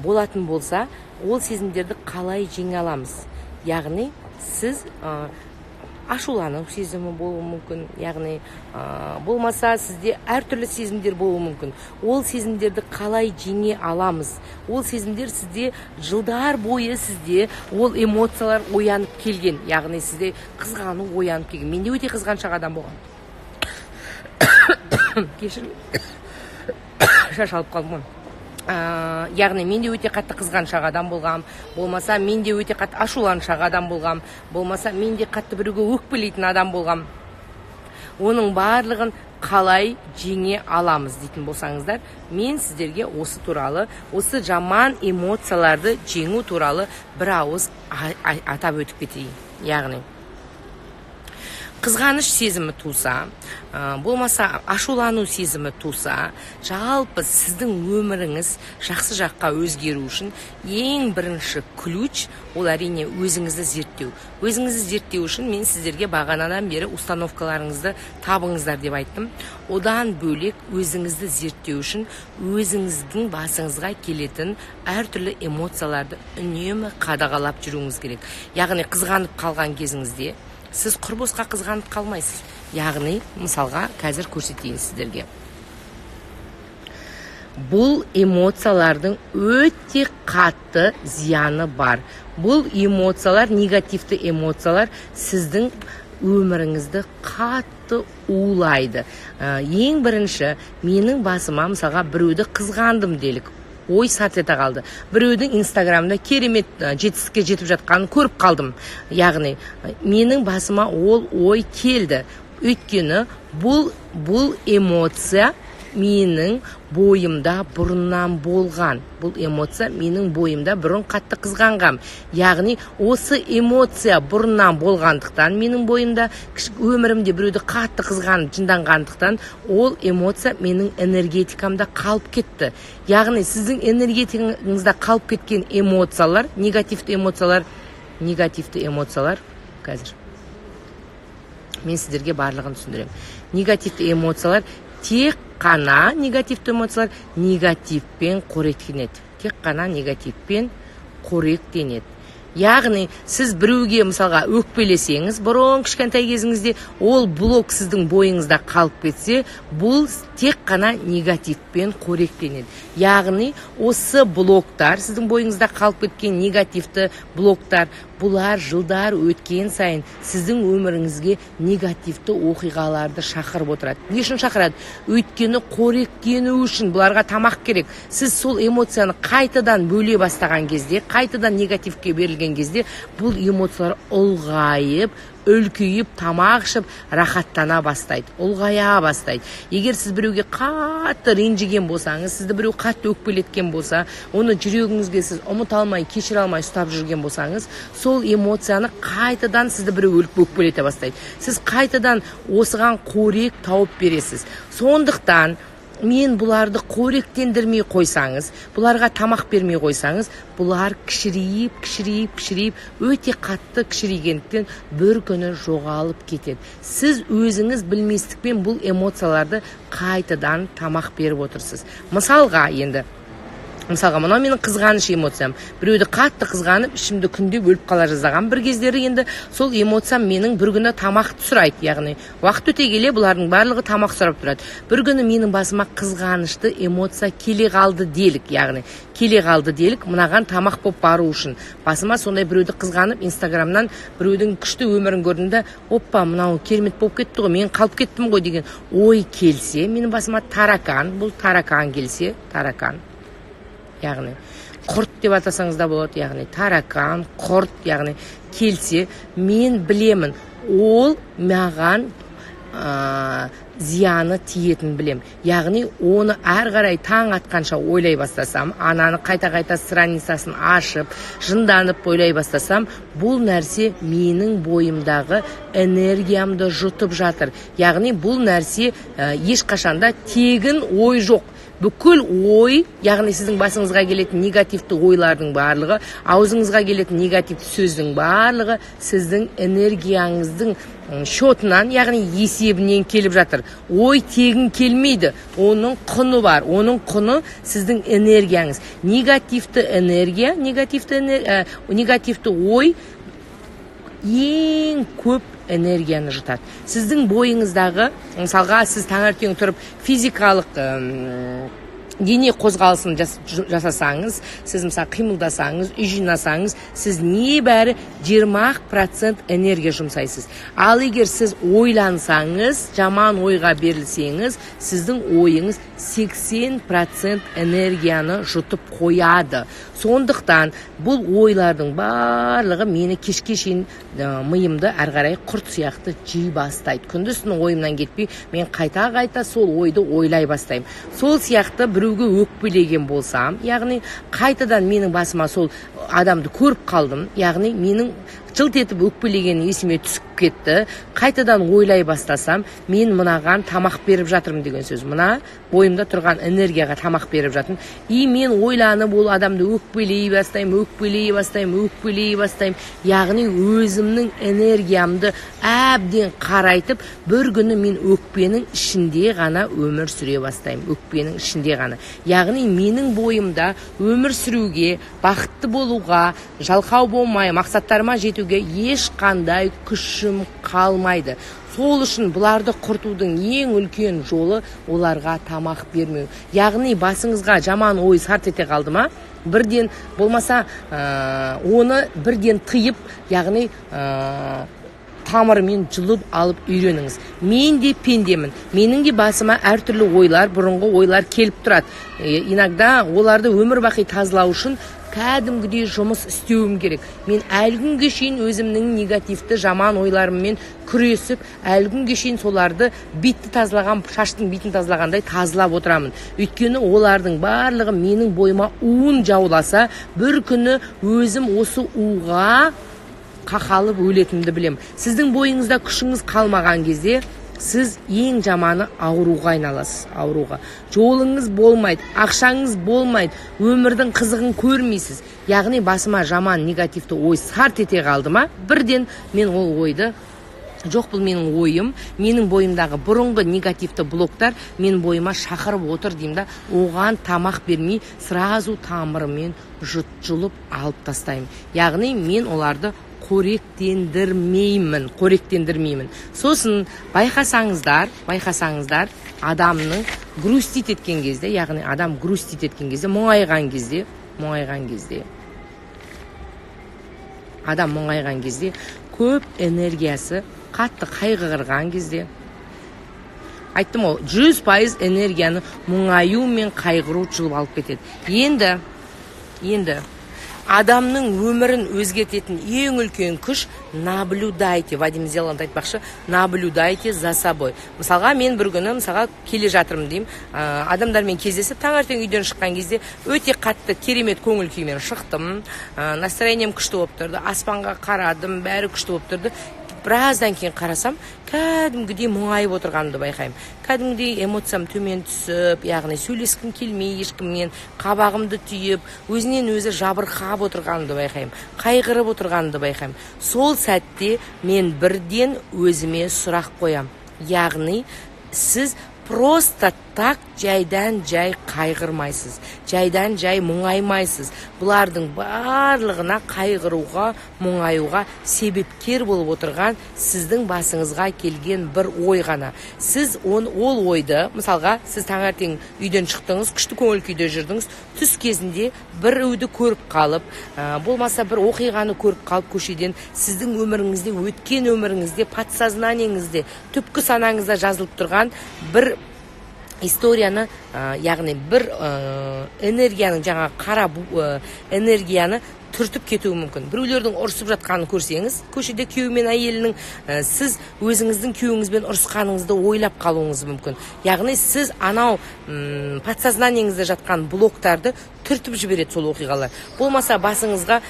болатын болса, ол сезімдерді қалай жеңе аламыз? Яғни сіз ашулану сезімі болуы мүмкін, яғни болмаса сізде әртүрлі сезімдер болуы мүмкін. Ол сезімдерді қалай жеңе аламыз? Ол сезімдер сізде жылдар бойы сізде ол эмоциялар оянып келген, яғни сізде қызғану оянып келген. Менде өте қызғаншақ адам болған. Кешірім, шашалып қалдым. Яғни менде өте қатты қызғаншақ адам болғам, болмаса менде өте қатты ашуланшақ адам болғам, болмаса менде қатты біреуге өкпелейтін адам болғам. Оның барлығын қалай жеңе аламыз дейтін болсаңыздар, мен сіздерге осы туралы, осы жаман эмоцияларды жеңу туралы бір ауыз атап өтіп кетейін. Яғни қызғаныш сезімі туса, болмаса ашулану сезімі туса, жалпы сіздің өміріңіз жақсы жаққа өзгеру үшін ең бірінші ключ ол әрине өзіңізді зерттеу. Өзіңізді зерттеу үшін мен сіздерге бағанадан бері установкаларыңызды табыңыздар деп айттым. Одан бөлек өзіңізді зерттеу үшін өзіңіздің басыңызға келетін әртүрлі эмоцияларды үнемі қадағалап жүруіңіз керек. Яғни қызғанып қалған кезіңізде сіз құрбосқа қызғанып қалмайсыз. Яғни, мысалға, қазір көрсетейін сіздерге. Бұл эмоциялардың өте қатты зияны бар. Бұл эмоциялар, негативті эмоциялар сіздің өміріңізді қатты улайды. Ең бірінші, менің басыма, мысалға, біреуді қызғандым делік. ой сарт ете қалды. Біреудің инстаграмда керемет жетістікке жетіп жатқанын көріп қалдым. Яғни менің басыма ол ой келді. Өйткені бұл эмоция менің бойымда бұрыннан болған. Бұл эмоция менің бойымда бұрын қатты қызғанғам. Яғни осы эмоция бұрыннан болғандықтан менің бойымда өмірімде біреуді қатты қызғанып жынданғандықтан ол эмоция менің энергетикамда қалып кетті. Яғни сіздің энергетикаңызда қалып кеткен эмоциялар, негативті эмоциялар қазір мен сіздерге барлығын түсіндірем. Негативті эмоциялар тек қана негативті эмоциялар негативпен қоректенеді. Тек қана негативпен қоректенеді. Яғни сіз біреуге мысалға өкпелесеңіз, бұрын кішкентай кезіңізде ол блок сіздің бойыңызда қалып кетсе, бұл тек қана негативпен қоректенеді. Яғни осы блоктар, сіздің бойыңызда қалып кеткен негативті блоктар, бұлар жылдар өткен сайын сіздің өміріңізге негативті оқиғаларды шақырып отырады. Не үшін шақырады? Өйткені қоректену үшін бұларға тамақ керек. Сіз сол эмоцияны қайтадан бөле бастаған кезде, қайтадан негативке берілген кезде, бұл эмоциялар ұлғайып, үлкейіп, тамақ ішіп, рахаттана бастайды, ұлғая бастайды. Егер сіз біреуге қатты ренжіген болсаңыз, сізді біреу қатты өкпелеткен болса, оны жүрегіңізге сіз ұмыта алмай, кешіре алмай ұстап жүрген болсаңыз, сол эмоцияны қайтадан сізді біреу өкпелете бастайды. Сіз қайтадан осыған қорек тауып бересіз. Сондықтан мен бұларды қоректендірмей қойсаңыз, бұларға тамақ бермей қойсаңыз, бұлар кішірейіп, өте қатты кішірейгендіктен бір күні жоғалып кетеді. Сіз өзіңіз білместікпен бұл эмоцияларды қайтадан тамақ беріп отырсыз. Мысалға, мынау менің қызғаныш эмоциям. Біреуді қатты қызғанып, ішімді күнде өліп қала жаздаған бір кездері енді сол эмоциям менің бір күні тамақ сұрайды. Яғни, уақыт өте келе бұлардың барлығы тамақ сұрап тұрады. Бір күні менің басыма қызғанышты эмоция келе қалды делік. Яғни, мынаған тамақ болып бару үшін. Басыма сондай біреуді қызғанып, инстаграмнан біреудің күшті өмірін көрдім, оппа, мынау керемет болып кетті ғой, мен қалып кеттім ғой деген ой келсе, менің басыма таракан келсе, яғни құрт деп атасаңыз да болады, яғни таракан, құрт, яғни келсе, мен білемін, ол маған зияны тиетін білем. Яғни оны әр қарай таң атқанша ойлай бастасам, ананы қайта страницасын ашып, жынданып ойлай бастасам, бұл нәрсе менің бойымдағы энергиямды жұтып жатыр. Яғни бұл нәрсе ешқашанда тегін ой жоқ. Бүкіл ой, яғни сіздің басыңызға келетін негативті ойлардың барлығы, аузыңызға келетін негативті сөздің барлығы сіздің энергияңыздың шотынан, яғни есебінен келіп жатыр. Ой тегін келмейді, оның құны бар, оның құны сіздің энергияңыз. Негативті энергия, негативті ой ең көп энергияны жұтады. Сіздің бойыңыздағы, мысалға, сіз таңертең тұрып физикалық дене қозғалысын жасасаңыз, сіз мысалы қимылдасаңыз, үй жинасаңыз, сіз небәрі 20% энергия жұмсайсыз. Ал егер сіз ойлансаңыз, жаман ойға берілсеңіз, сіздің ойыңыз 80% энергияны жұтып қояды. Сондықтан бұл ойлардың барлығы мені кешке шейін миымды әрі қарай құрт сияқты жей бастайды. Күндіз-түні ойымнан кетпей, мен қайта сол ойды ойлай бастаймын. Сол сияқты біреуге өкпелеген болсам, яғни қайтадан менің басыма сол адамды көріп қалдым, яғни менің жылт етіп өкпелеген есіме түсіп кетті, қайтадан ойлай бастасам, мен мынаған тамақ беріп жатырмын деген сөз. Мына бойымда тұрған энергияға тамақ беріп жатырмын. И мен ойланып ол адамды өкпелей бастаймын. Яғни өзімнің энергиямды әбден қарайтып, бір күні мен өкпенің ішінде ғана өмір сүре бастаймын. Яғни менің бойымда өмір сүруге, бақытты болуға, жалқау болмай, мақсаттарыма жетуге ешқандай күшім қалмайды. Сол үшін бұларды құртудың ең үлкен жолы оларға тамақ бермеу. Яғни басыңызға жаман ой сарт ете қалды ма, бірден болмаса оны бірден тыйып, яғни тамырымен жұлып алып үйреніңіз. Мен де пендемін. Менің де басыма әртүрлі ойлар, бұрынғы ойлар келіп тұрады. Иногда оларды өмір бақи тазалау үшін кәдімгідей жұмыс істеуім керек. Мен әлі күнге шейін өзімнің негативті жаман ойларыммен күресіп, әлі күнге шейін соларды бетті тазалаған, шаштың бетін тазалағандай тазалап отырамын. Өйткені олардың барлығы менің бойыма уын жауласа, бір күні өзім осы уға қақалып өлетімді білем. Сіздің бойыңызда күшіңіз қалмаған кезде сіз ең жаманы ауруға айналасыз, ауруға. Жолыңыз болмайды, ақшаңыз болмайды, өмірдің қызығын көрмейсіз. Яғни басыма жаман негативті ой сарт ете қалды ма, бірден мен ол ойды, жоқ бұл менің ойым, менің бойымдағы бұрынғы негативті блоктар мен бойыма шақырып отыр деймін да, оған тамақ бермей, сразу тамырымен жұлып алып тастаймын. Яғни мен оларды қоректендірмеймін. Сосын байқасаңыздар, адамның грустит еткен кезде, яғни адам грустит еткен кезде, мұңайған кезде, көп энергиясы қатты қайғырған кезде, айттым ғой, 100% энергияны мұңаю мен қайғыру жұлып алып кетеді. Енді адамның өмірін өзгертетін ең үлкен күш наблюдайте. Вадим Зеланд айтпақшы, наблюдайте за собой. Мысалға, мен бір күні келе жатырмын деймін, адамдармен кездесіп, таңертең үйден шыққан кезде өте қатты керемет көңіл күймен шықтым, настроением күшті болып тұрды, аспанға қарадым, бәрі күшті болып тұрды. Біраздан кейін қарасам, кәдімгідей мұңайып отырғанымды байқаймын. Кәдімгідей эмоциям төмен түсіп, яғни сөйлескім келмей, ешкіммен қабағымды түйіп, өзінен өзі жабырқап отырғанымды байқаймын, қайғырып отырғанымды байқаймын. Сол сәтте мен бірден өзіме сұрақ қоям. Яғни сіз просто так жайдан жай қайғырмайсыз, жайдан жай мұңаймайсыз. Бұлардың барлығына қайғыруға, мұңаюға себепкер болып отырған сіздің басыңызға келген бір ой ғана. Сіз ол ойды, мысалға, сіз таңертең үйден шықтыңыз, күшті көңіл күйде жүрдіңіз, түс кезінде бір үйді көріп қалып, болмаса бір оқиғаны көріп қалып көшеден, сіздің өміріңізде, өткен өміріңізде, подсознаниеңізде, түпкі санаңызда жазылып тұрған бір историяны, яғни бір энергияның, жаңа қара энергияны түртіп кетуі мүмкін. Біреулердің ұрысып жатқанын көрсеңіз, көшеде күйеуі мен әйелінің, сіз өзіңіздің күйеуіңізбен ұрысқаныңызды ойлап қалуыңыз мүмкін. Яғни сіз анау подсознаниеңізде жатқан блоктарды түртіп жібереді сол оқиғалар. Болмаса басыңызға,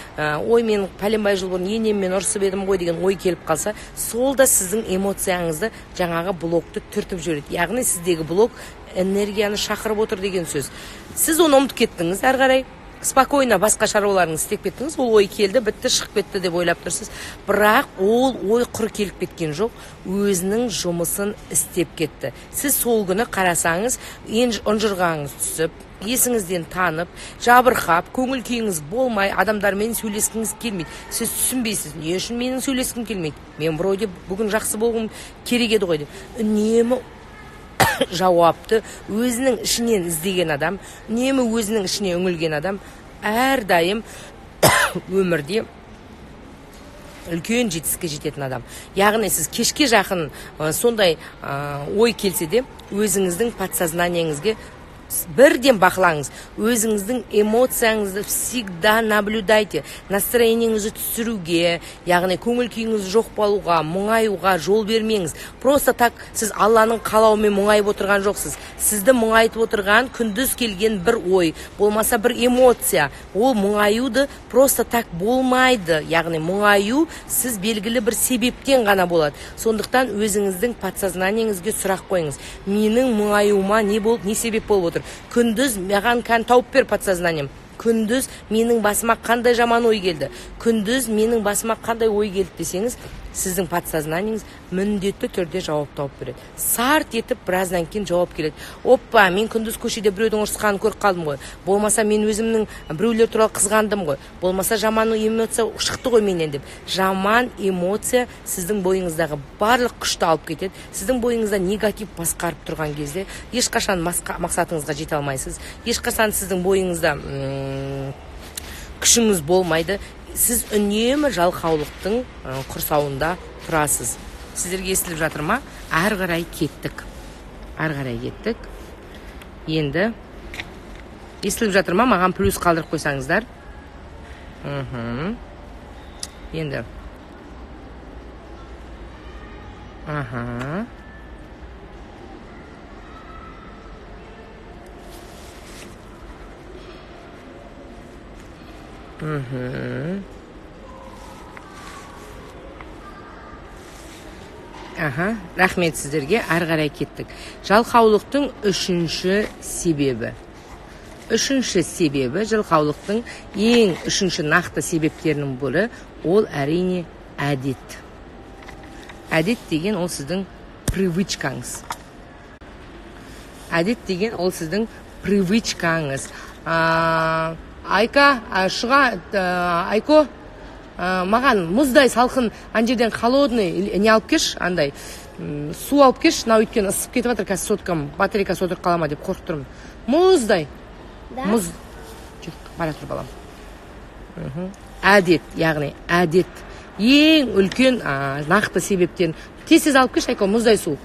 ой, мен пәленбай жыл бұрын енеммен ұрысып едім ғой деген ой келіп қалса, сол да сіздің эмоцияңызды, жаңағы блокты түртіп жібереді. Яғни сіздегі блок энергияны шақырып отыр деген сөз. Сіз оны ұмытып кеттіңіз, әрі қарай спокойно басқа шаруаларыңыз істеп кеттіңіз, ол ой келді, бітті, шығып кетті деп ойлап тұрсыз. Бірақ ол ой құр келіп кеткен жоқ, өзінің жұмысын істеп кетті. Сіз сол күні қарасаңыз, ұнжырғаңыз түсіп, есіңізден танып, жабырқап, көңіл күйіңіз болмай, адамдармен сөйлескіңіз келмейді. Сіз түсінбейсіз, не үшін менің сөйлескім келмейді? Мен вроде бүгін жақсы болғым керек еді ғой деп. Үнемі жауапты өзінің ішінен іздеген адам, үнемі өзінің ішіне үңілген адам әрдайым өмірде үлкен жетістікке жететін адам. Яғни сіз кешке жақын сондай ой келсе де, өзіңіздің подсознаниеңізге бірден бақылаңыз. Өзіңіздің эмоцияңызды всегда наблюдайте. Настроениеңізді түсіруге, яғни көңіл күйіңіз жоқ болуға, мұңаюға жол бермеңіз. Просто так сіз Алланың қалауымен мұңайып отырған жоқсыз. Сізді мұңайтып отырған күндіз келген бір ой, болмаса бір эмоция. Ол мұңаюды просто так болмайды. Яғни мұңаю сіз белгілі бір себептен ғана болады. Сондықтан өзіңіздің подсознаниеңізге сұрақ қойыңыз. Менің мұңаюыма не себеп болып отыр? Күндіз маған тауып бер подсознанием. Күндіз менің басыма қандай жаман ой келді? Күндіз менің басыма қандай ой келді десеңіз, сіздің подсознаниеңіз міндетті түрде жауап тауып береді. Сарт етіп біраздан кейін жауап келеді. Оппа, мен күндіз көшеде біреудің ұрысқанын көріп қалдым ғой. Болмаса мен өзімнің біреулер туралы қызғандым ғой. Болмаса жаман эмоция шықты ғой менен деп. Жаман эмоция сіздің бойыңыздағы барлық күшті алып кетеді. Сіздің бойыңызда негатив басқарып тұрған кезде ешқашан мақсатыңызға жете алмайсыз. Ешқашан сіздің бойыңызда күшіңіз болмайды. Сіз үнемі жалқаулықтың құрсауында тұрасыз. Сіздерге естіліп жатыр ма? Ары қарай кеттік. Енді естіліп жатыр ма? Маған плюс қалдырып қойсаңыздар. Енді. Рахмет сіздерге. Ары қарай кеттік. Жалқаулықтың үшінші себебі жалқаулықтың үшінші нақты себептерінің бірі ол әрине әдет. Әдет деген ол сіздің привычкаңыз. Айко, маған мұздай салқын жерден холодный не алып кеш, андай су алып кеш, өйткені ысып кетіп жатыр, қазір соткам, батарейкасы отырып қалама деп қорқып тұрмын. Мұздай. Мұз. Бара тұр балам. Әдет, яғни әдет. Ең үлкен нақты себептерін. Тез алып кеш, Айко, мұздай су.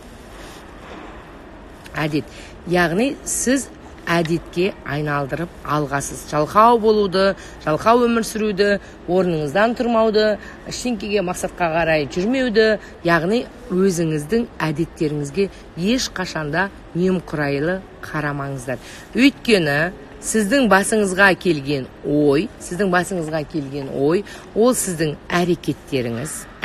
Әдет. Яғни сіз әдетке айналдырып алғасыз. Жалқау болуды, жалқау өмір сүруді, орныңыздан тұрмауды, ештеңеге мақсатқа қарай жүрмеуді, яғни өзіңіздің әдеттеріңізге еш қашанда немқұрайлы қарамаңыздар. Өйткені сіздің басыңызға келген ой, ол сіздің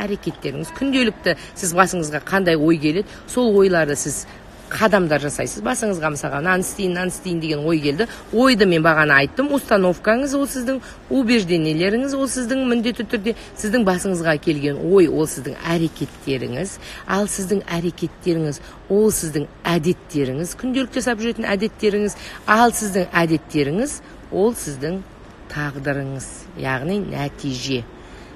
әрекеттеріңіз. Күнделікті сіз басыңызға қандай ой келеді, сол ойларды сіз қадамдар жасайсыз. Басыңызға мысалға нан істейін деген ой келді. Ойды мен бағана айттым. Установкаңыз ол сіздің убеждениелеріңіз, ол сіздің міндетті түрде сіздің басыңызға келген ой, ол сіздің әрекеттеріңіз. Ал сіздің әрекеттеріңіз ол сіздің әдеттеріңіз, күнделікті жасап жүретін әдеттеріңіз. Ал сіздің әдеттеріңіз ол сіздің тағдырыңыз, яғни нәтиже.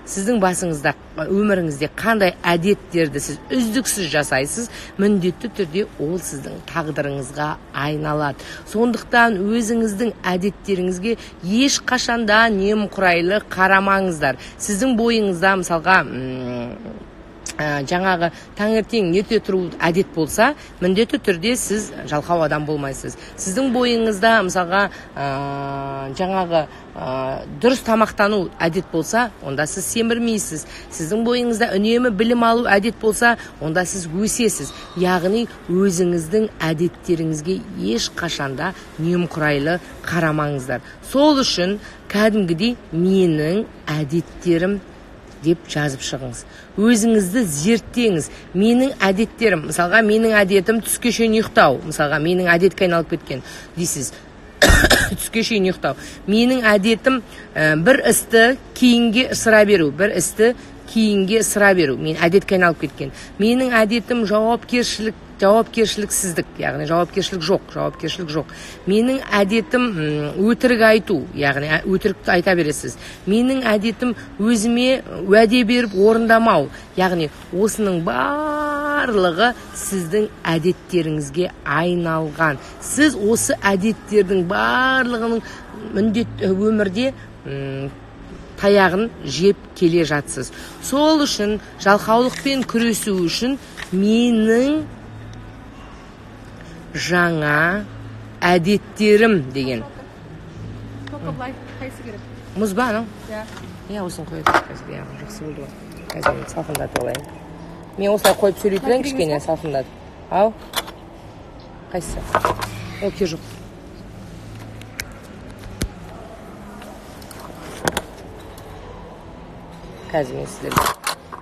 Сіздің басыңызда, өміріңізде қандай әдеттерді сіз үздіксіз жасайсыз, міндетті түрде ол сіздің тағдырыңызға айналады. Сондықтан өзіңіздің әдеттеріңізге еш қашанда немқұрайлы қарамаңыздар. Сіздің бойыңызда мысалға жаңағы таңертең ерте тұру әдет болса, міндетті түрде сіз жалқау адам болмайсыз. Сіздің бойыңызда мысалға жаңағы дұрыс тамақтану әдет болса, онда сіз семірмейсіз. Сіздің бойыңызда үнемі білім алу әдет болса, онда сіз өсесіз. Яғни өзіңіздің әдеттеріңізге еш қашанда немқұрайлы қарамаңыздар. Сол үшін кәдімгідей менің әдеттерім деп жазып шығыңыз. Өзіңізді зерттеңіз. Менің әдеттерім, мысалға менің әдетім түске шейін ұйықтау. Мысалға менің әдетке айналып кеткен дейсіз. Түске шейін ұйықтау. Менің әдетім бір істі кейінге ысыра беру. Мен әдетке айналып кеткен. Менің әдетім жауапкершіліксіздік, яғни жауапкершілік жоқ. Менің әдетім өтірік айту, яғни өтірікті айта бересіз. Менің әдетім өзіме уәде беріп орындамау, яғни осының барлығы сіздің әдеттеріңізге айналған. Сіз осы әдеттердің барлығының міндетті өмірде таяғын жеп келе жатсыз. Сол үшін жалқаулықпен күресу үшін менің жаңа әдеттерім деген. Мұз ба анау? Иә, осыны қойып қазір. Жақсы болды ғой. Қазір салқындатып алайын. Мен осылай қойып сөйлей тұрайын, кішкене салқындатып. Ау? Қайсысы? Оке жоқ. Қазір мен сіздерге.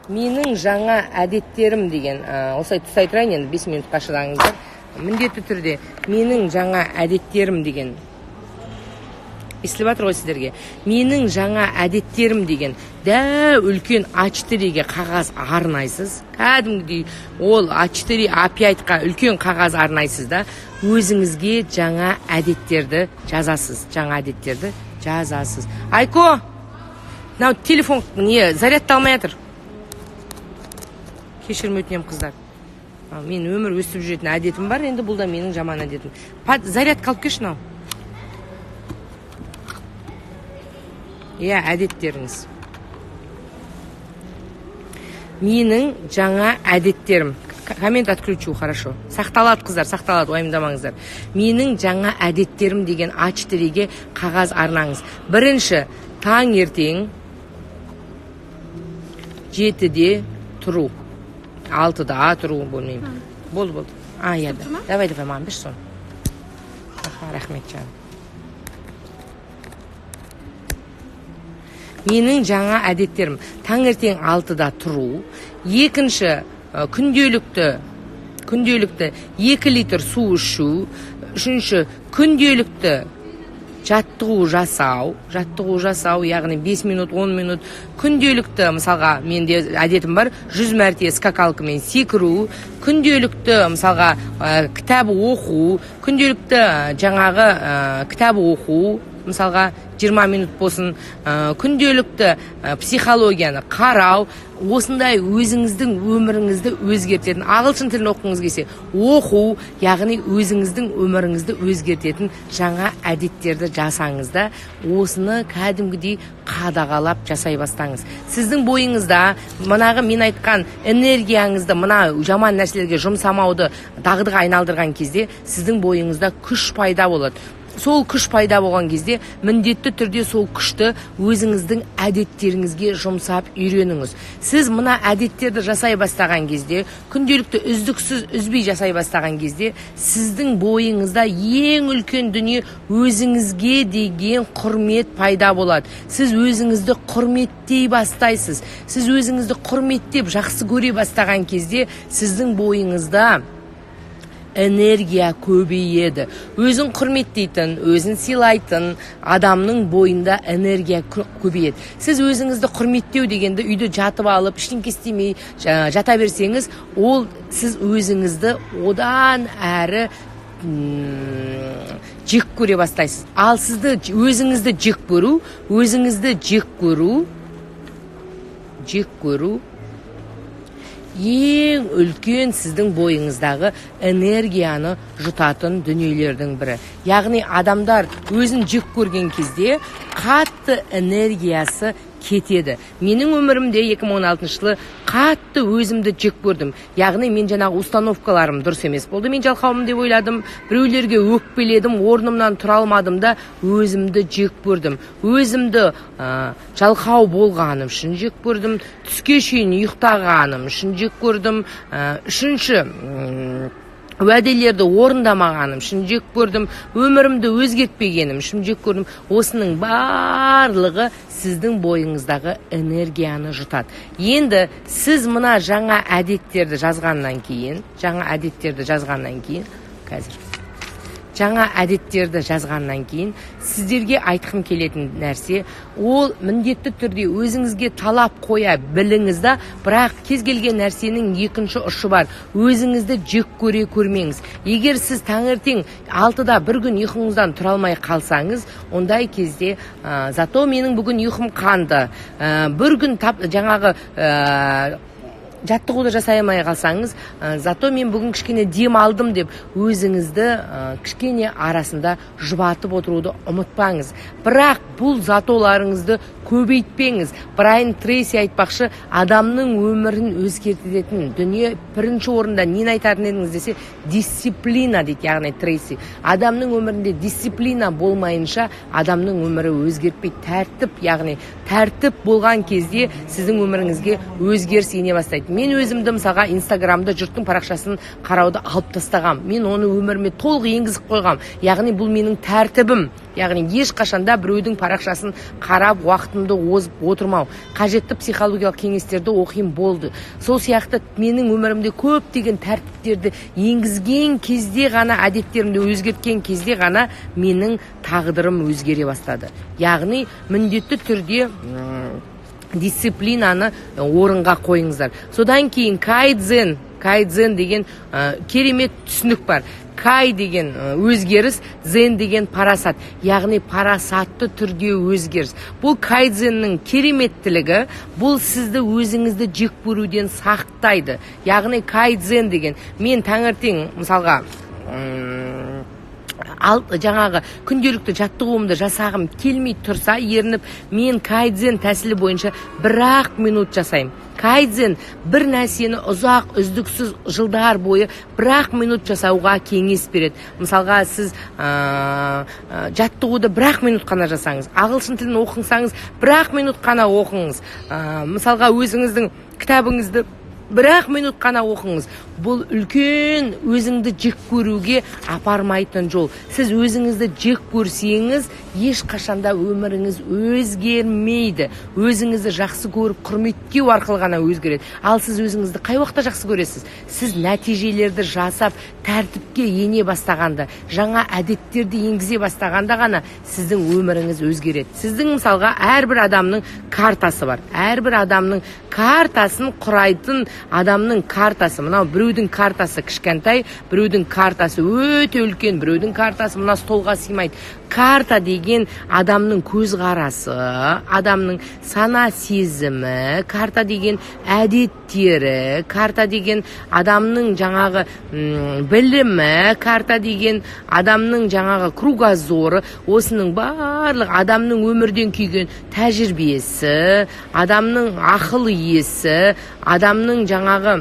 Менің жаңа әдеттерім деген. Осылай тұстай тұрайын, енді 5 минутқа шыдаңыздар. Міндетті түрде менің жаңа әдеттерім деген. Естіліп жатыр ғой сіздерге. Менің жаңа әдеттерім деген дәу үлкен А4-ге қағаз арнайсыз. Кәдімгідей ол А4, А5-қа үлкен қағаз арнайсыз да, өзіңізге жаңа әдеттерді жазасыз. Айко! Мынау телефон зарядталмай жатыр. Кешірім өтінемін, қыздар. Мен өмір өсіп жүретін әдетім бар, енді бұл да менің жаман әдетім. Зарядка алып кеш мынау. Иә, әдеттеріңіз. менің жаңа әдеттерім. Коммент отключу, хорошо. Сақталады, қыздар, сақталады, уайымдамаңыздар. Менің жаңа әдеттерім деген А4-ге қағаз арнаңыз. Бірінші, таң ертең 7-де тұру. 6-да тұру, болмеймін. Болды. Я да. Давай, маған бір сон. Рахмет, жаным. Менің жаңа әдеттерім. Таңертең 6-да тұру. Екінші, күнделікті 2 литр су ішу. Үшінші, күнделікті жаттығу жасау, яғни 5 минут, 10 минут. Күнделікті, мысалға, менде әдетім бар, 100 мәрте скакалкамен секіру. Күнделікті, мысалға, кітап оқу. Күнделікті жаңағы кітап оқу. Мысалға, 20 минут болсын. Күнделікті психологияны қарау. Осындай өзіңіздің өміріңізді өзгертетін, ағылшын тілін оқыңыз келсе, оқу, яғни өзіңіздің өміріңізді өзгертетін жаңа әдеттерді жасаңыз да, осыны кәдімгідей қадағалап жасай бастаңыз. Сіздің бойыңызда мынағы мен айтқан энергияңызды мына жаман нәрселерге жұмсамауды дағдыға айналдырған кезде сіздің бойыңызда күш пайда болады. Сол күш пайда болған кезде міндетті түрде сол күшті өзіңіздің әдеттеріңізге жұмсап үйреніңіз. Сіз мына әдеттерді жасай бастаған кезде, күнделікті үздіксіз үзбей жасай бастаған кезде, сіздің бойыңызда ең үлкен дүние өзіңізге деген құрмет пайда болады. Сіз өзіңізді құрметтей бастайсыз. Сіз өзіңізді құрметтеп жақсы көре бастаған кезде сіздің бойыңызда энергия көбейеді. Өзін құрметтейтін, өзін сыйлайтын адамның бойында энергия көбейеді. Сіз өзіңізді құрметтеу дегенді үйде жатып алып, ештеңе істемей жата берсеңіз, ол сіз өзіңізді одан әрі жек көре бастайсыз. Ал сізді өзіңізді жек көру ең үлкен сіздің бойыңыздағы энергияны жұтатын дүниелердің бірі. Яғни адамдар өзін жек көрген кезде қатты энергиясы кетеді. Менің өмірімде 2016 жылы қатты өзімді жек көрдім. Яғни мен жаңағы установкаларым дұрыс емес болды. Мен жалқаумын деп ойладым. Біреулерге өкпеледім, орнымнан тұра алмадым да өзімді жек көрдім. Өзімді жалқау болғаным үшін жек көрдім. Түске шейін ұйықтағаным үшін жек көрдім. Үшінші, уәделерді орындамағаным үшін жек көрдім. Өмірімді өзгертпегенім үшін жек көрдім. Осының барлығы сіздің бойыңыздағы энергияны жұтады. Енді сіз мына жаңа әдеттерді жазғаннан кейін, сіздерге айтқым келетін нәрсе, ол міндетті түрде өзіңізге талап қоя біліңіз да, бірақ кез келген нәрсенің екінші ұшы бар. Өзіңізді жек көре көрмеңіз. Егер сіз таңертең 6-да бір күн ұйқыңыздан тұра алмай қалсаңыз, ондай кезде зато менің бүгін ұйқым қанды. Бір күн жаңағы жаттығуды жасай алмай қалсаңыз, зато мен бүгін кішкене дем алдым деп өзіңізді кішкене арасында жұбатып отыруды ұмытпаңыз. Бірақ бұл затоларыңызды көбейтпеңіз. Брайан Трейси айтпақшы, адамның өмірін өзгертетін дүние бірінші орында нені айтатын едіңіз десе, дисциплина дейді, яғни Трейси. Адамның өмірінде дисциплина болмайынша адамның өмірі өзгерпейді. Тәртіп, яғни тәртіп болған кезде сіздің өміріңізге өзгеріс ене бастайды. Мен өзімді мысалға Инстаграмда жұрттың парақшасын қарауды алып тастағам. Мен оны өміріме толық енгізіп қойғам. Яғни бұл менің тәртібім. Яғни ешқашанда біреудің парақшасын қарап уақытымды озып отырмау. Қажетті психологиялық кеңестерді оқиым болды. Сол сияқты менің өмірімде көптеген тәртіптерді енгізген кезде ғана, әдеттерімді өзгерткен кезде ғана менің тағдырым өзгере бастады. Яғни міндетті түрде дисциплинаны орынға қойыңыздар. Содан кейін кайдзен деген керемет түсінік бар. Кай деген өзгеріс, зен деген парасат. Яғни парасатты түрде өзгеріс. Бұл кайдзеннің кереметтілігі, бұл сізді өзіңізді жек көруден сақтайды. Яғни кайдзен деген, мен таңертең мысалға жаңағы күнделікті жаттығуымды жасағым келмей тұрса, ерініп, мен кайдзен тәсілі бойынша 1 минут жасаймын. Кайдзен бір нәрсені ұзақ, үздіксіз жылдар бойы 1 минут жасауға кеңес береді. Мысалға, сіз жаттығуды 1 минут қана жасаңыз. Ағылшын тілін оқыңсаңыз, 1 минут қана оқыңыз. Мысалға, өзіңіздің кітабыңызды 1 минут қана оқыңыз. Бұл үлкен өзіңді жек көруге апармайтын жол. Сіз өзіңізді жек көрсеңіз, ешқашанда өміріңіз өзгермейді. Өзіңізді жақсы көріп, құрметтеу арқылы ғана өзгереді. Ал сіз өзіңізді қай уақытта жақсы көресіз? Сіз нәтижелерді жасап, тәртіпке ене бастағанда, жаңа әдеттерді енгізе бастағанда ғана сіздің өміріңіз өзгереді. Сіздің мысалға әрбір адамның картасы бар. Әрбір адамның картасын құрайтын адамның картасы. Мынау біреудің картасы кішкентай, біреудің картасы өте үлкен, біреудің картасы мына столға сыймайды. Карта деген адамның көзқарасы, адамның сана сезімі, карта деген әдеттері, карта деген адамның жаңағы білімі, карта деген адамның жаңағы кругозоры, осының барлық адамның өмірден күйген тәжірибесі, адамның ақыл есі, адамның жаңағы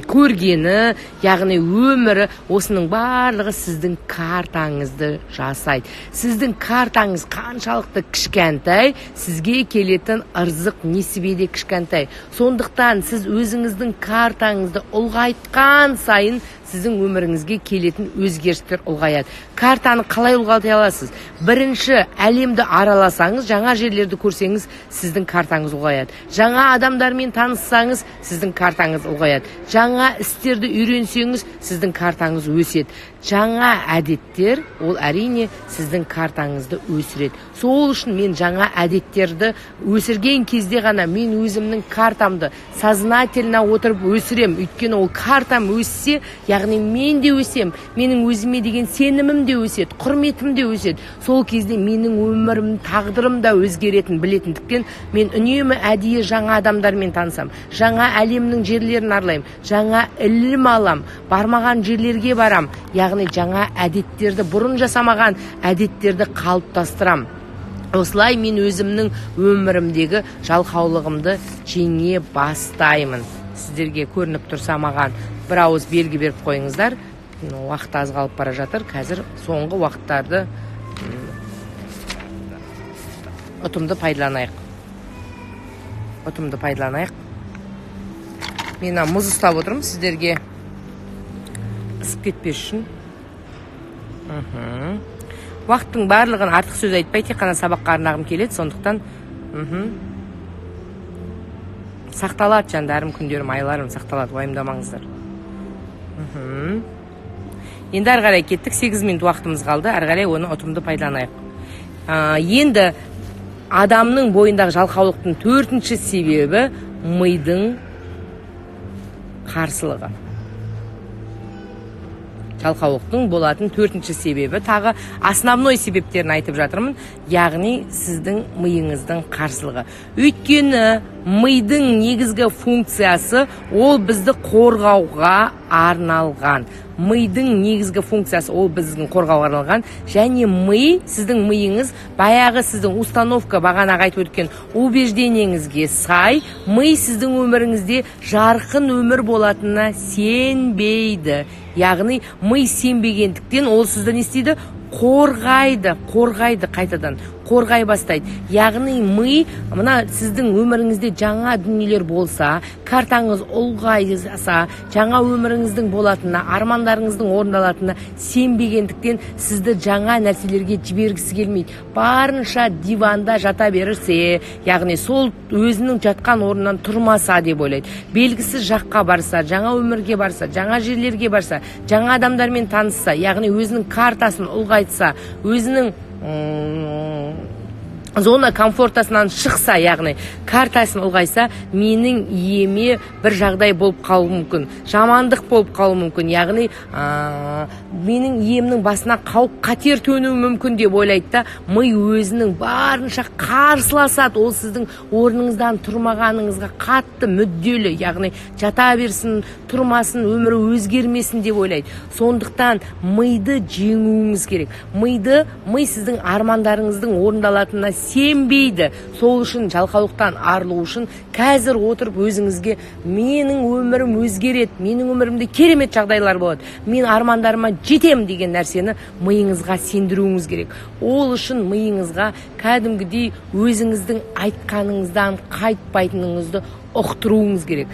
көргені, яғни өмірі, осының барлығы сіздің картаңызды жасайды. Сіздің картаңыз қаншалықты кішкентай, сізге келетін ырзық несібеде кішкентай. Сондықтан сіз өзіңіздің картаңызды ұлғайтқан сайын сіздің өміріңізге келетін өзгерістер ұлғаяды. Картаны қалай ұлғайта аласыз? Бірінші, әлемді араласаңыз, жаңа жерлерді көрсеңіз, сіздің картаңыз ұлғаяды. Жаңа адамдармен таныссаңыз, сіздің картаңыз ұлғаяды. Жаңа істерді үйренсеңіз, сіздің картаңыз өседі. Жаңа әдеттер, ол әрине сіздің картаңызды өсіреді. Сол үшін мен жаңа әдеттерді өсірген кезде ғана мен өзімнің картамды сознательно отырып өсірем. Өйткені ол картам өссе, яғни мен де өсем, менің өзіме деген сенімім де өседі, құрметім де өседі. Сол кезде менің өмірім, тағдырым да өзгеретін білетіндіктен мен үнемі әдейі жаңа адамдармен танысам, жаңа әлемнің жерлерін аралаймын, жаңа ілім алам, бармаған жерлерге барам. Яғни жаңа әдеттерді, бұрын жасамаған әдеттерді қалыптастырам. Осылай мен өзімнің өмірімдегі жалқаулығымды жеңе бастаймын. Сіздерге көрініп тұрса маған бір ауыз белгі беріп қойыңыздар. Уақыт аз қалып бара жатыр. Қазір соңғы уақыттарды ұтымды пайдаланайық. Мен мұз ұстап отырмын сіздерге ысып кетпес үшін. Уақыттың барлығын артық сөз айтпай, тек қана сабаққа арнағым келеді, сондықтан сақталады жандарым, күндерім, айларым сақталады, уайымдамаңыздар. Енді ары қарай кеттік, 8 минут уақытымыз қалды, ары қарай оны ұтымды пайдаланайық. Енді адамның бойындағы жалқаулықтың 4-ші себебі мидың қарсылығы. Жалқаулықтың болатын 4-ші себебі, тағы основной себептерін айтып жатырмын, яғни сіздің миыңыздың қарсылығы. Өйткені мидың негізгі функциясы ол бізді қорғауға арналған. Мидың негізгі функциясы ол біздің қорғауға арналған, және ми, сіздің миыңыз баяғы сіздің установка, бағанағы айтып өткен убеждениеңізге сай, ми сіздің өміріңізде жарқын өмір болатынына сенбейді. Яғни ми сенбегендіктен ол сізді не істейді? Қорғайды қайтадан, қорғай бастайды. Яғни ми, мына сіздің өміріңізде жаңа дүниелер болса, картаңыз ұлғайса, жаңа өміріңіздің болатынына, армандарыңыздың орындалатынына сенбегендіктен сізді жаңа нәрселерге жібергісі келмейді. Барынша диванда жата берсе, яғни сол өзінің жатқан орнынан тұрмаса деп ойлайды. Белгісіз жаққа барса, жаңа өмірге барса, жаңа жерлерге барса, жаңа адамдармен танысса, яғни өзінің картасын ұлғайтса, өзінің зона комфортасынан шықса, яғни картасын ұлғайса, менің иеме бір жағдай болып қалуы мүмкін, жамандық болып қалуы мүмкін, яғни менің иемнің басына қауіп қатер төнуі мүмкін деп ойлайды да, ми өзінің барынша қарсыласады. Ол сіздің орныңыздан тұрмағаныңызға қатты мүдделі, яғни жата берсін, тұрмасын, өмірі өзгермесін деп ойлайды. Сондықтан миды жеңуіңіз керек. Ми сіздің армандарыңыздың орындалатынына сенбейді. Сол үшін жалқаулықтан арылу үшін қазір отырып өзіңізге менің өмірім өзгереді, менің өмірімде керемет жағдайлар болады, мен армандарыма жетем деген нәрсені миыңызға сендіруіңіз керек. Ол үшін миыңызға кәдімгідей өзіңіздің айтқаныңыздан қайтпайтыныңызды ұқтыруыңыз керек.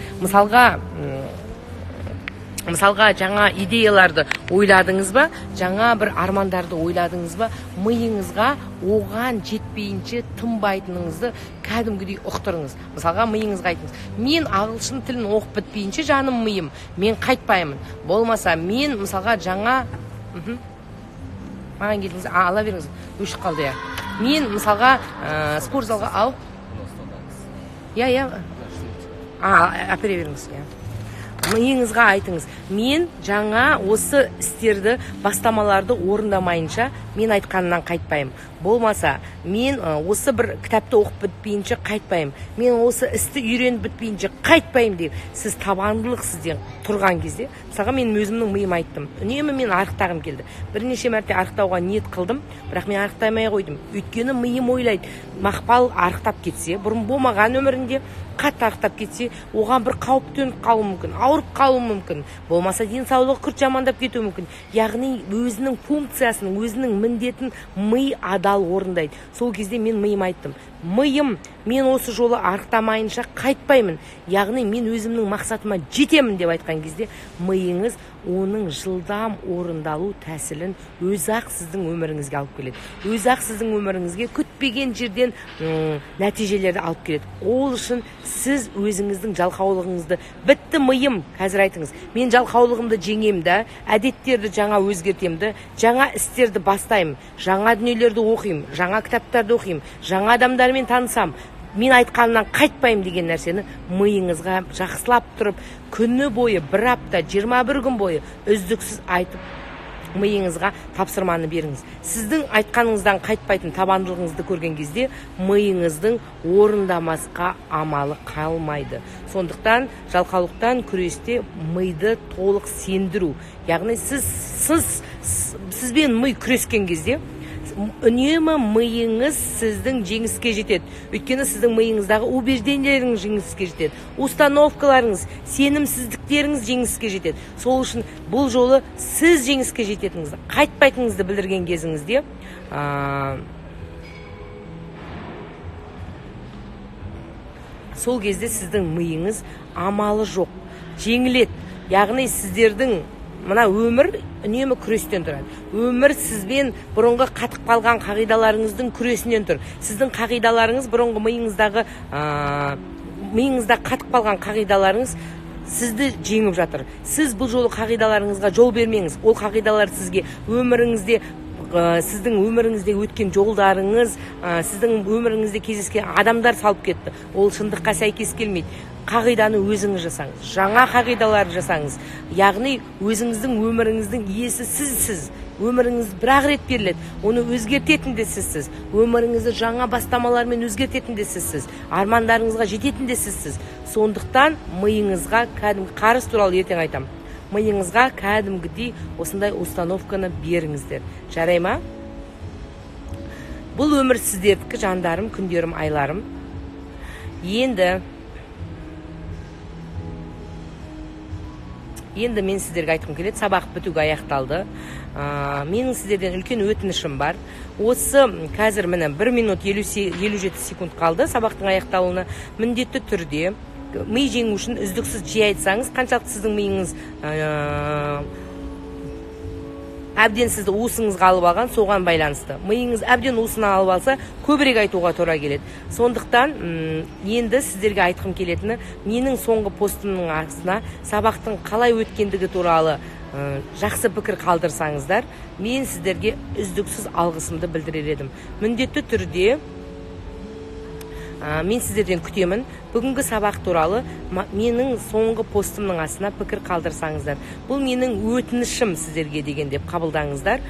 Мысалға жаңа идеяларды ойладыңыз ба, жаңа бір армандарды ойладыңыз ба, миыңызға оған жетпейінше тынбайтыныңызды кәдімгідей ұқтырыңыз. Мысалға миыңызға айтыңыз: мен ағылшын тілін оқып бітпейінше жаным миым, мен қайтпаймын. Болмаса мен мысалға жаңа маған келдіңіз, ала беріңіз, өшіп қалды. Мен мысалға спортзалға әпере беріңіз. Миыңызға айтыңыз: мен жаңа осы істерді, бастамаларды орындамайынша мен айтқанынан қайтпаймын. Болмаса, мен осы бір кітапты оқып бітпейінше қайтпаймын. Мен осы істі үйреніп бітпейінше қайтпаймын деп сіз табандылық сізден тұрған кезде, мысалға мен өзімнің миыма айттым. Үнемі мен арықтағым келді. Бірнеше мәрте арықтауға ниет қылдым, бірақ мен арықтамай қойдым. Өйткені миым ойлайды: Мақпал арықтап кетсе, бұрын болмаған өмірінде қатты арықтап кетсе, оған бір қауіп төніп қалуы мүмкін, ауырып қалуы мүмкін, болмаса денсаулығы күрт жамандап кетуі мүмкін. Яғни өзінің функциясын, өзінің міндетін ми адал орындайды. Сол кезде мен миыма айттым: миым, мен осы жолы арықтамайынша қайтпаймын, яғни мен өзімнің мақсатыма жетемін деп айтқан кезде, миыңыз оның жылдам орындалу тәсілін өзі-ақ сіздің өміріңізге алып келеді. Өзі-ақ сіздің өміріңізге күтпеген жерден нәтижелерді алып келеді. Ол үшін сіз өзіңіздің жалқаулығыңызды: бітті миым, қазір айтыңыз, мен жалқаулығымды жеңемді, әдеттерді жаңа өзгертемді, жаңа істерді бастаймын, жаңа дүниелерді оқимын, жаңа кітаптарды оқимын, жаңа адамдармен танысам, мен айтқанынан қайтпаймын деген нәрсені миыңызға жақсылап тұрып, күні бойы, бір апта, 21 күн бойы үздіксіз айтып, миыңызға тапсырманы беріңіз. Сіздің айтқаныңыздан қайтпайтын табандылығыңызды көрген кезде миыңыздың орындамасқа амалы қалмайды. Сондықтан жалқаулықтан күресте миды толық сендіру, яғни сізбен ми күрескен кезде үнемі миыңыз сіздің жеңіске жетеді. Өйткені сіздің миыңыздағы убеждениелеріңіз жеңіске жетеді, установкаларыңыз, сенімсіздіктеріңіз жеңіске жетеді. Сол үшін бұл жолы сіз жеңіске жететініңізді, қайтпайтыныңызды білдірген кезіңізде сол кезде сіздің миыңыз амалы жоқ, жеңіледі. Яғни сіздердің мына өмір үнемі күрестен тұрады. Өмір сізбен бұрынғы қатып қалған қағидаларыңыздың күресінен тұр. Сіздің қағидаларыңыз, бұрынғы миыңызда қатып қалған қағидаларыңыз сізді жеңіп жатыр. Сіз бұл жолы қағидаларыңызға жол бермеңіз. Ол қағидалар сізге өміріңізде, сіздің өміріңізде өткен жолдарыңыз, сіздің өміріңізде кездескен адамдар салып кетті. Ол шындыққа сәйкес келмейді. Қағиданы өзіңіз жасаңыз, жаңа қағидалар жасаңыз. Яғни өзіңіздің өміріңіздің иесі сізсіз. Өміріңіз бір-ақ рет беріледі. Оны өзгертетін де сізсіз. Өміріңізді жаңа бастамалармен өзгертетін де сізсіз. Армандарыңызға жететін де сізсіз. Сондықтан миыңызға, кәдімгі қарыз туралы ертең айтам, миыңызға кәдімгідей осындай установканы беріңіздер. Жарай ма? Бұл өмір сіздердікі, жандарым, күндерім, айларым. Енді мен сіздерге айтқым келеді, сабақ бітуге аяқталды. Менің сіздерден үлкен өтінішім бар. Осы қазір міне 1 минут 57 секунд қалды сабақтың аяқталуына. Міндетті түрде ми жеңу үшін үздіксіз жиі айтсаңыз, қаншалықты сіздің миыңыз әбден сізді уысыңызға алып алған, соған байланысты. Миыңыз әбден уысына алып алса, көбірек айтуға тура келеді. Сондықтан енді сіздерге айтқым келетіні, менің соңғы постымның астына сабақтың қалай өткендігі туралы жақсы пікір қалдырсаңыздар, мен сіздерге үздіксіз алғысымды білдірер едім. Міндетті түрде Мен сіздерден күтемін. Бүгінгі сабақ туралы менің соңғы постымның астына пікір қалдырсаңыздар. Бұл менің өтінішім сіздерге деген деп қабылдаңыздар.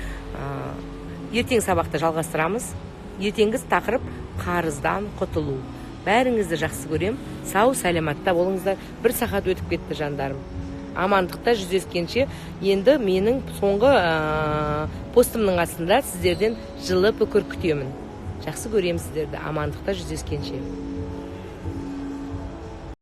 Ертең сабақты жалғастырамыз. Ертеңгі тақырып қарыздан құтылу. Бәріңізді жақсы көрем. Сау сәлематта болыңыздар. 1 сағат өтіп кетті жандарым. Амандықта жүздескенше, енді менің соңғы постымның астында сіздерден жылы пікір күтемін. Жақсы көрем сіздерді. Амандықта жүздескенше.